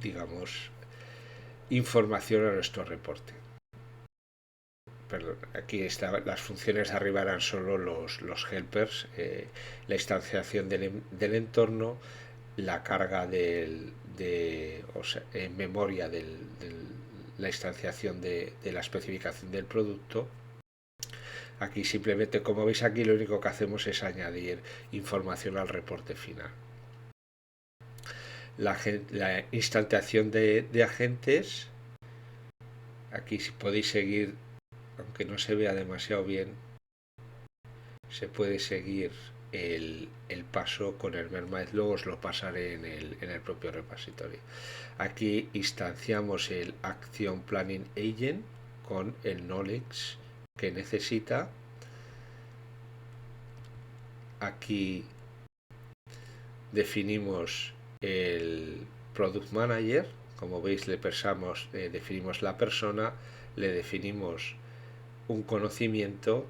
digamos, información a nuestro reporte. Perdón, aquí las funciones de arriba eran solo los helpers, la instanciación del entorno, la carga o sea, en memoria la instanciación de la especificación del producto. Aquí simplemente, como veis aquí, lo único que hacemos es añadir información al reporte final. La instantiación de agentes, aquí si podéis seguir, aunque no se vea demasiado bien, se puede seguir el paso con el Mermaid, luego os lo pasaré en el propio repositorio. Aquí instanciamos el Action Planning Agent con el knowledge que necesita. Aquí definimos el Product Manager, como veis definimos la persona, le definimos un conocimiento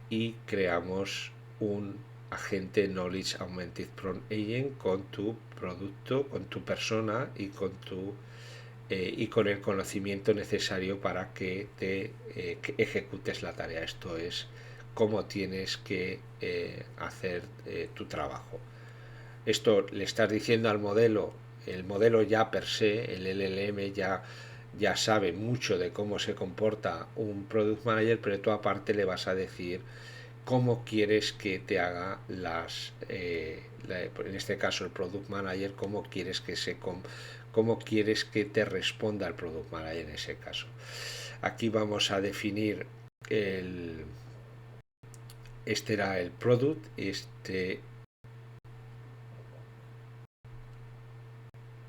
y creamos un agente Knowledge Augmented Prompt Agent con tu producto, con tu persona y con el conocimiento necesario para que que ejecutes la tarea. Esto es cómo tienes que hacer tu trabajo. Esto le estás diciendo al modelo, el modelo ya per se, el LLM ya sabe mucho de cómo se comporta un Product Manager, pero tú aparte le vas a decir cómo quieres que te haga en este caso el Product Manager, cómo quieres que te responda el Product Manager en ese caso. Aquí vamos a definir este era el Product,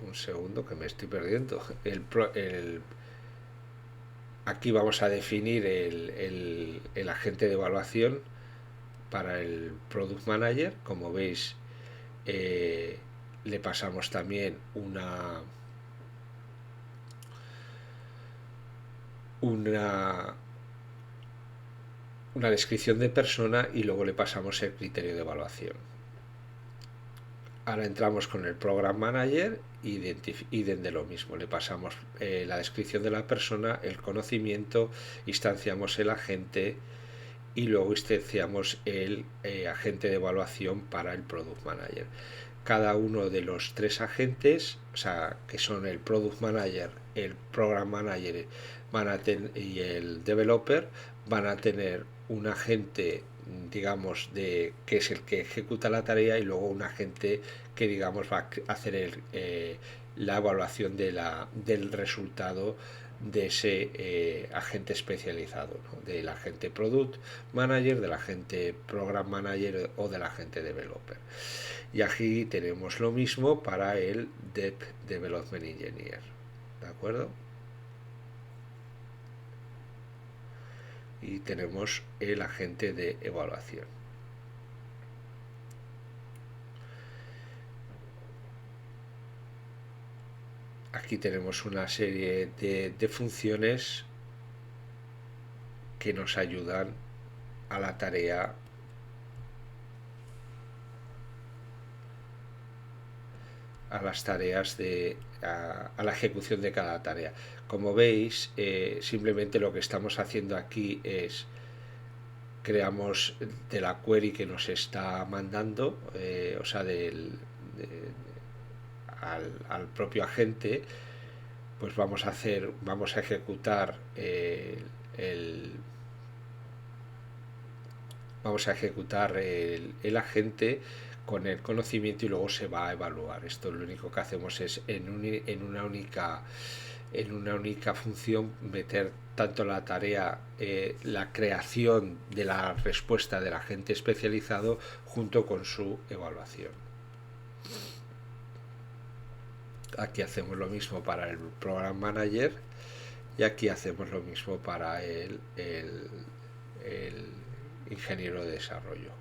un segundo que me estoy perdiendo. Aquí vamos a definir el agente de evaluación para el Product Manager. Como veis, le pasamos también una descripción de persona y luego le pasamos el criterio de evaluación. Ahora entramos con el Program Manager y de lo mismo. Le pasamos la descripción de la persona, el conocimiento, instanciamos el agente y luego instanciamos el agente de evaluación para el Product Manager. Cada uno de los tres agentes, o sea, que son el Product Manager, el Program Manager y el Developer, van a tener un agente, digamos, que es el que ejecuta la tarea y luego un agente que, digamos, va a hacer la evaluación del resultado de ese agente especializado, ¿no? Del agente Product Manager, del agente Program Manager o del agente Developer. Y aquí tenemos lo mismo para el Development Engineer, ¿de acuerdo? Y tenemos el agente de evaluación. Aquí tenemos una serie de funciones que nos ayudan a la tarea, a las tareas a la ejecución de cada tarea. Como veis, simplemente lo que estamos haciendo aquí es creamos de la query que nos está mandando, o sea, al propio agente, pues vamos a ejecutar el agente con el conocimiento y luego se va a evaluar. Esto lo único que hacemos es en una única función meter tanto la tarea, la creación de la respuesta del agente especializado junto con su evaluación. Aquí hacemos lo mismo para el Program Manager y aquí hacemos lo mismo para el ingeniero de desarrollo.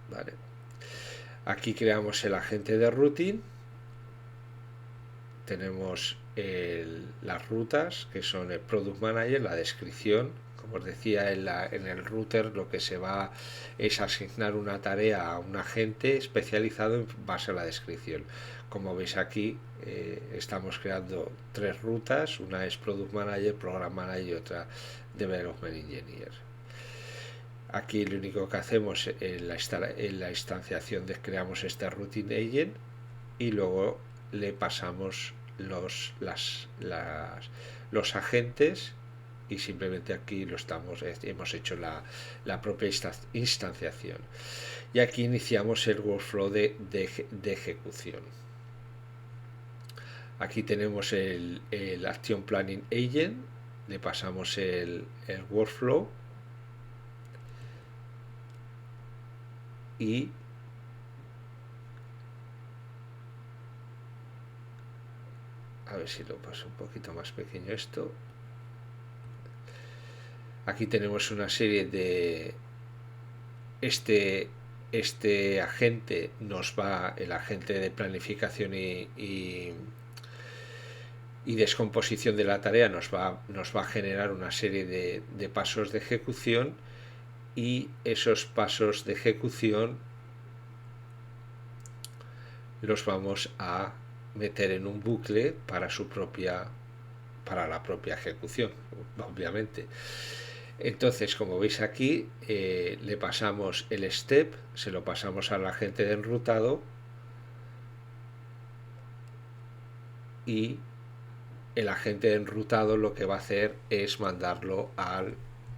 Vale. Aquí creamos el agente de routing. Tenemos las rutas, que son el Product Manager, la descripción. Como os decía, en el router lo que se va es asignar una tarea a un agente especializado en base a la descripción. Como veis aquí, estamos creando 3 rutas, una es Product Manager, Program Manager y otra Development Engineer. Aquí lo único que hacemos en la instanciación creamos este Routing Agent y luego le pasamos los agentes y simplemente aquí hemos hecho la propia instanciación. Y aquí iniciamos el workflow de ejecución. Aquí tenemos el Action Planning Agent, le pasamos el workflow y a ver si lo paso un poquito más pequeño esto. Aquí tenemos una serie de este agente el agente de planificación y descomposición de la tarea nos va a generar una serie de pasos de ejecución y esos pasos de ejecución los vamos a meter en un bucle para la propia ejecución, obviamente. Entonces, como veis aquí, le pasamos el step, se lo pasamos al agente de enrutado y el agente de enrutado lo que va a hacer es mandarlo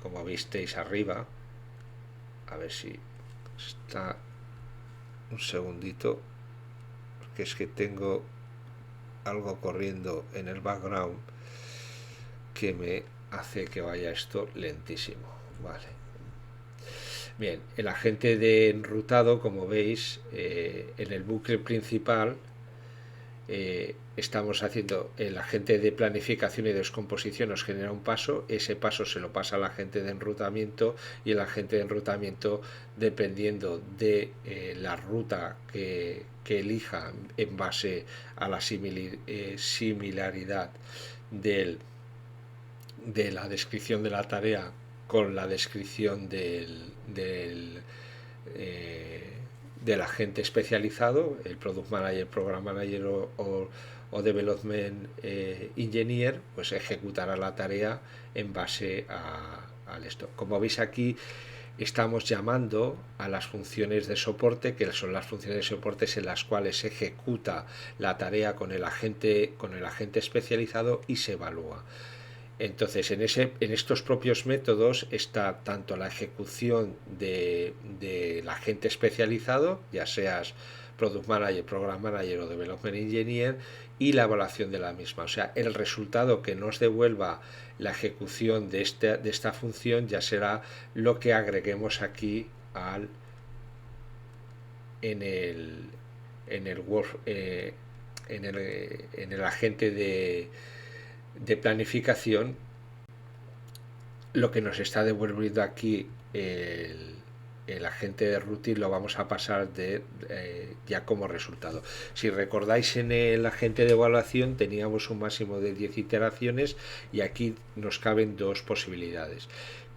como visteis arriba, a ver si está un segundito, porque es que tengo algo corriendo en el background que me hace que vaya esto lentísimo. Vale. Bien, el agente de enrutado, como veis, en el bucle principal estamos haciendo el agente de planificación y descomposición nos genera un paso, ese paso se lo pasa al agente de enrutamiento y el agente de enrutamiento, dependiendo de la ruta que elija en base a la similaridad de la descripción de la tarea con la descripción del agente especializado, el Product Manager, Program Manager o Development Engineer, pues ejecutará la tarea en base a esto. Como veis aquí, estamos llamando a las funciones de soporte, que son las funciones de soporte en las cuales se ejecuta la tarea con el agente especializado y se evalúa. Entonces, en estos propios métodos está tanto la ejecución del agente especializado, ya seas Product Manager, Program Manager o Development Engineer, y la evaluación de la misma. O sea, el resultado que nos devuelva la ejecución de esta función ya será lo que agreguemos aquí en el en el Word, en el agente de planificación. Lo que nos está devolviendo aquí el agente de routing lo vamos a pasar ya como resultado. Si recordáis, en el agente de evaluación teníamos un máximo de 10 iteraciones y aquí nos caben dos posibilidades: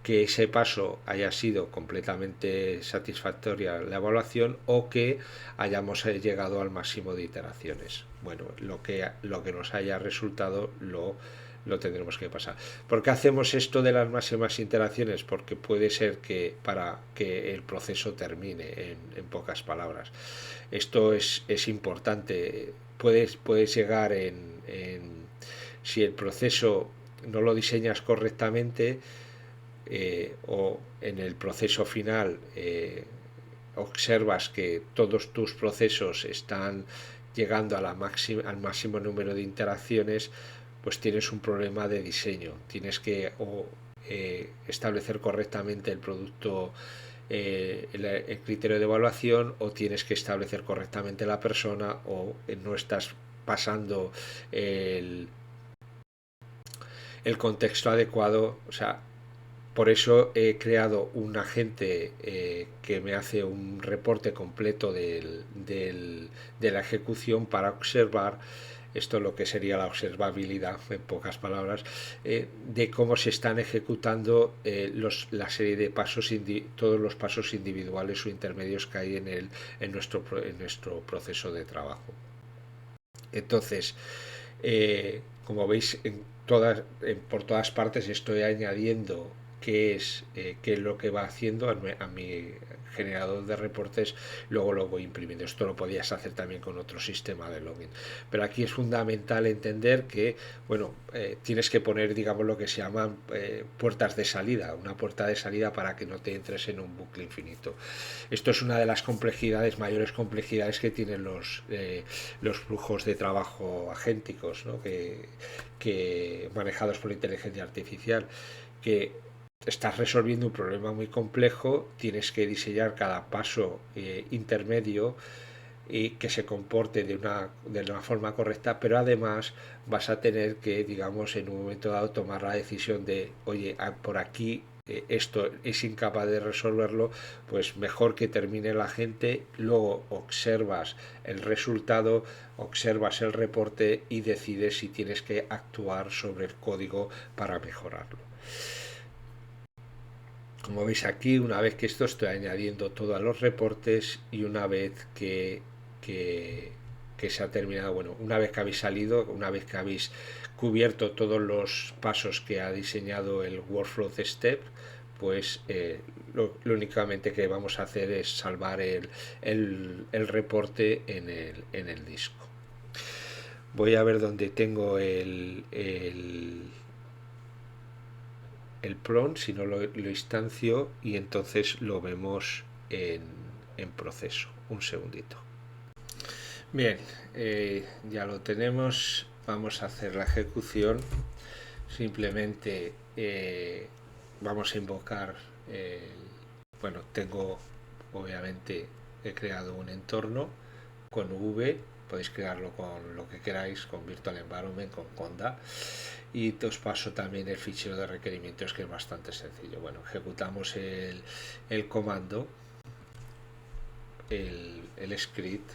que ese paso haya sido completamente satisfactoria la evaluación, o que hayamos llegado al máximo de iteraciones. Bueno, lo que nos haya resultado lo tendremos que pasar. ¿Por qué hacemos esto de las máximas iteraciones? Porque puede ser que para que el proceso termine, en pocas palabras. Esto es importante. Puedes llegar si el proceso no lo diseñas correctamente, o en el proceso final observas que todos tus procesos están llegando al máximo número de interacciones, pues tienes un problema de diseño. Tienes que establecer correctamente el producto, el criterio de evaluación, o tienes que establecer correctamente la persona, o no estás pasando el contexto adecuado. O sea, por eso he creado un agente que me hace un reporte completo de la ejecución para observar esto, lo que sería la observabilidad, en pocas palabras, de cómo se están ejecutando la serie de pasos, todos los pasos individuales o intermedios que hay en nuestro proceso de trabajo. Entonces, como veis, por todas partes estoy añadiendo qué es lo que va haciendo a mi generador de reportes. Luego lo voy imprimiendo. Esto lo podías hacer también con otro sistema de login, pero aquí es fundamental entender que, bueno, tienes que poner, digamos, lo que se llaman puertas de salida, una puerta de salida para que no te entres en un bucle infinito. Esto es una de las mayores complejidades que tienen los flujos de trabajo agénticos, ¿no? que manejados por la inteligencia artificial, que estás resolviendo un problema muy complejo, tienes que diseñar cada paso intermedio y que se comporte de una forma correcta, pero además vas a tener que, digamos, en un momento dado tomar la decisión de, oye, por aquí esto es incapaz de resolverlo, pues mejor que termine la gente. Luego observas el resultado, observas el reporte y decides si tienes que actuar sobre el código para mejorarlo. Como veis aquí, una vez que esto, estoy añadiendo todo a los reportes, y una vez que se ha terminado, bueno, una vez que habéis salido, una vez que habéis cubierto todos los pasos que ha diseñado el workflow de step, pues lo únicamente que vamos a hacer es salvar el reporte en el disco. Voy a ver dónde tengo el prompt, si no lo instancio, y entonces lo vemos en proceso. Un segundito. Bien, ya lo tenemos. Vamos a hacer la ejecución. Simplemente vamos a invocar bueno, obviamente he creado un entorno con V. Podéis crearlo con lo que queráis, con Virtual Environment, con Conda, y os paso también el fichero de requerimientos, que es bastante sencillo. Bueno, ejecutamos el comando, el script,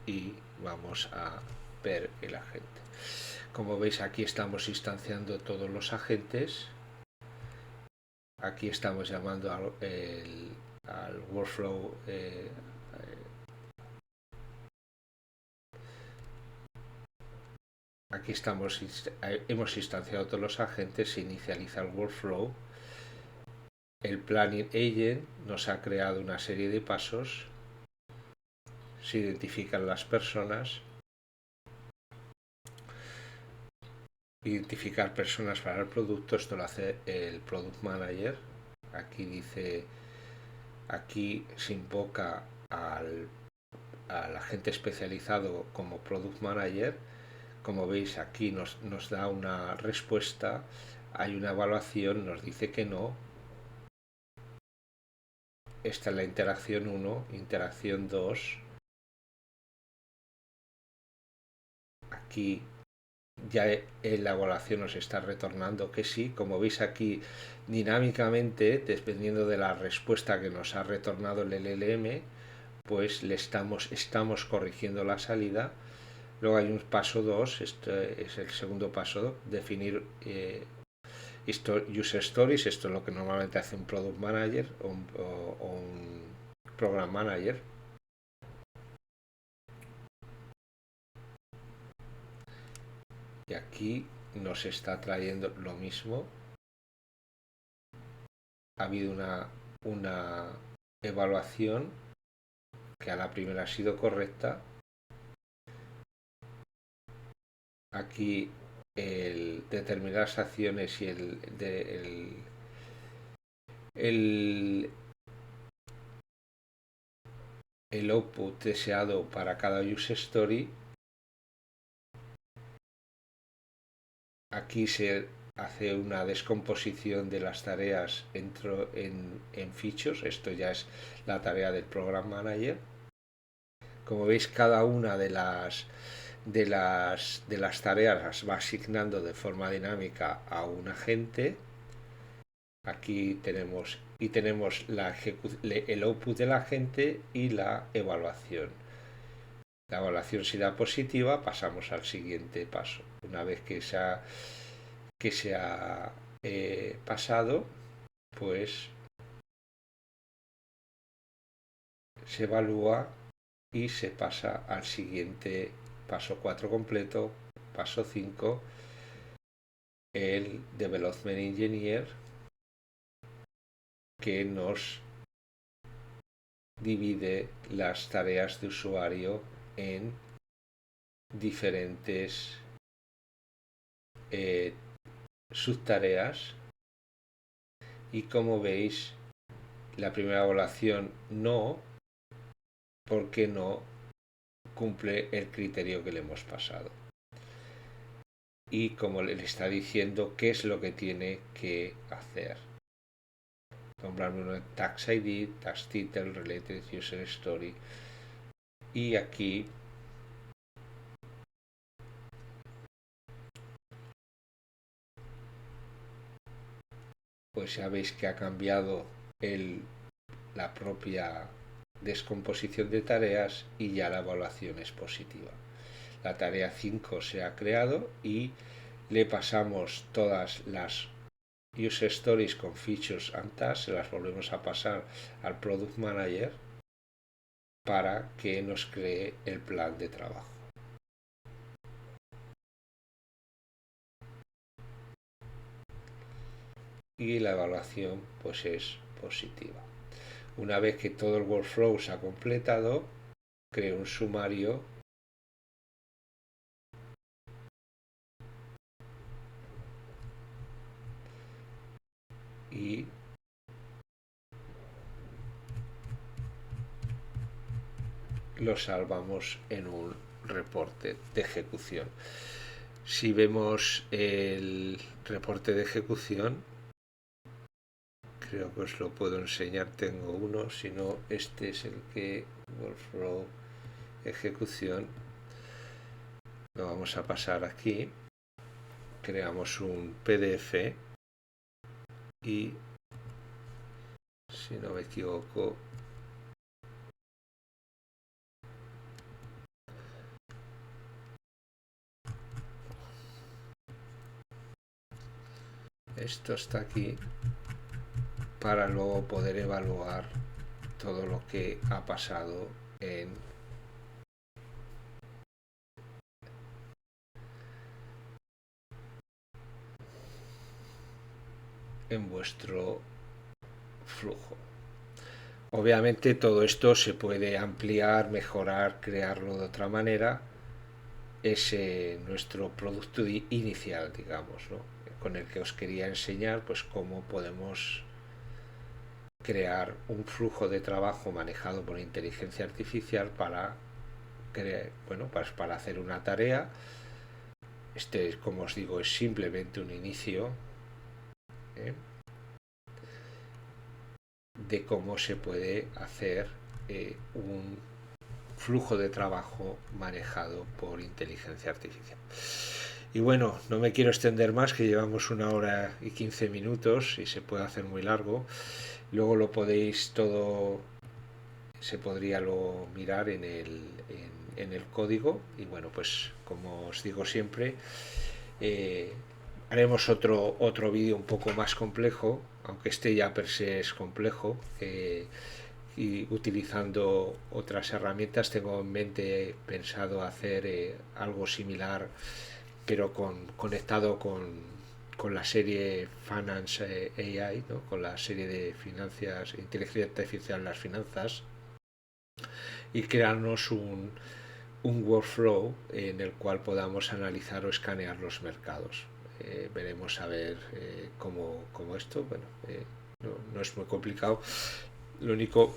y vamos a ver el agente. Como veis, aquí estamos instanciando todos los agentes. Aquí estamos llamando al workflow. Aquí hemos instanciado todos los agentes. Se inicializa el workflow. El planning agent nos ha creado una serie de pasos. Se identifican las personas. Identificar personas para el producto, esto lo hace el Product Manager. Aquí se invoca al agente especializado como Product Manager. Como veis, aquí nos da una respuesta, hay una evaluación, nos dice que no. Esta es la interacción 1, interacción 2. Aquí ya en la evaluación nos está retornando que sí. Como veis aquí, dinámicamente, dependiendo de la respuesta que nos ha retornado el LLM, pues estamos corrigiendo la salida. Luego hay un paso 2, este es el segundo paso, definir user stories. Esto es lo que normalmente hace un product manager o un program manager. Y aquí nos está trayendo lo mismo. Ha habido una evaluación que a la primera ha sido correcta. Aquí el determinar las acciones y el output deseado para cada user story. Aquí se hace una descomposición de las tareas en fichos. Esto ya es la tarea del Program Manager. Como veis, cada una de las tareas las va asignando de forma dinámica a un agente. Aquí tenemos el output del agente y la evaluación. La evaluación, si da positiva, pasamos al siguiente paso. Una vez que se ha pasado, pues se evalúa y se pasa al siguiente paso 4 completo, paso 5, el Development Engineer, que nos divide las tareas de usuario en diferentes subtareas. Y como veis, la primera evaluación no, porque no cumple el criterio que le hemos pasado. Y como le está diciendo qué es lo que tiene que hacer. Nombrarme uno de Tax ID, Tax Title, Related User Story. Y aquí pues ya veis que ha cambiado la propia descomposición de tareas y ya la evaluación es positiva. La tarea 5 se ha creado y le pasamos todas las user stories con features and tasks, se las volvemos a pasar al product manager para que nos cree el plan de trabajo. Y la evaluación pues es positiva. Una vez que todo el workflow se ha completado, creo un sumario y lo salvamos en un reporte de ejecución. Si vemos el reporte de ejecución, creo que os lo puedo enseñar, tengo uno, si no este es el que workflow ejecución. Lo vamos a pasar aquí, creamos un PDF y, si no me equivoco, esto está aquí para luego poder evaluar todo lo que ha pasado en vuestro flujo. Obviamente todo esto se puede ampliar, mejorar, crearlo de otra manera. Es nuestro producto inicial, digamos, ¿no? Con el que os quería enseñar pues cómo podemos crear un flujo de trabajo manejado por inteligencia artificial para bueno, pues para hacer una tarea. Este, como os digo, es simplemente un inicio ¿eh? de cómo se puede hacer un flujo de trabajo manejado por inteligencia artificial. Y bueno, no me quiero extender más, que llevamos 1 hora y 15 minutos y se puede hacer muy largo. Luego lo podéis todo, se podría luego mirar en el código. Y bueno, pues como os digo siempre, haremos otro vídeo un poco más complejo, aunque este ya per se es complejo, y utilizando otras herramientas. Tengo en mente pensado hacer algo similar, pero conectado con la serie Finance AI, ¿no? Con la serie de finanzas, inteligencia artificial en las finanzas, y crearnos un workflow en el cual podamos analizar o escanear los mercados. Veremos a ver cómo esto, bueno, no es muy complicado. Lo único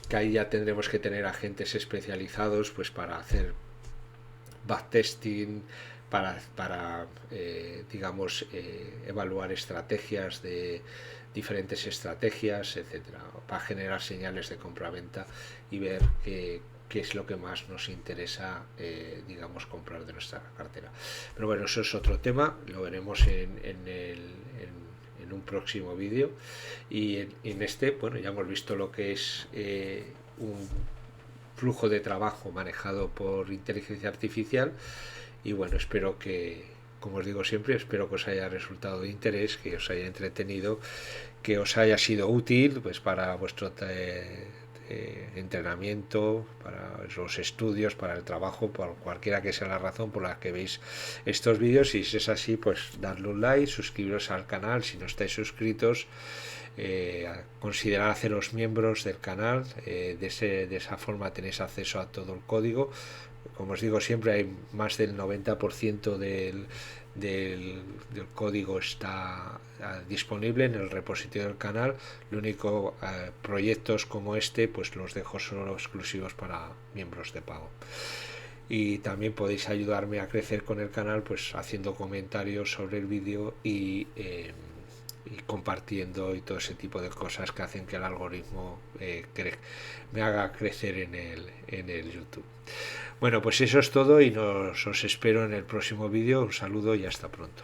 que ahí ya tendremos que tener agentes especializados pues para hacer backtesting, para digamos, evaluar estrategias de diferentes estrategias, etcétera, para generar señales de compra-venta y ver qué es lo que más nos interesa, digamos, comprar de nuestra cartera. Pero bueno, eso es otro tema, lo veremos en un próximo vídeo. Y en este, bueno, ya hemos visto lo que es un flujo de trabajo manejado por inteligencia artificial. Y bueno, espero que, como os digo siempre, espero que os haya resultado de interés, que os haya entretenido, que os haya sido útil pues para vuestro entrenamiento, para los estudios, para el trabajo, por cualquiera que sea la razón por la que veis estos vídeos. Y si es así, pues dadle un like, suscribiros al canal si no estáis suscritos, considerar haceros miembros del canal, de esa forma tenéis acceso a todo el código. Como os digo siempre, hay más del 90% del código está disponible en el repositorio del canal. Lo único, proyectos como este pues los dejo solo exclusivos para miembros de pago. Y también podéis ayudarme a crecer con el canal pues haciendo comentarios sobre el vídeo y compartiendo y todo ese tipo de cosas que hacen que el algoritmo me haga crecer en el YouTube. Bueno, pues eso es todo y os espero en el próximo vídeo. Un saludo y hasta pronto.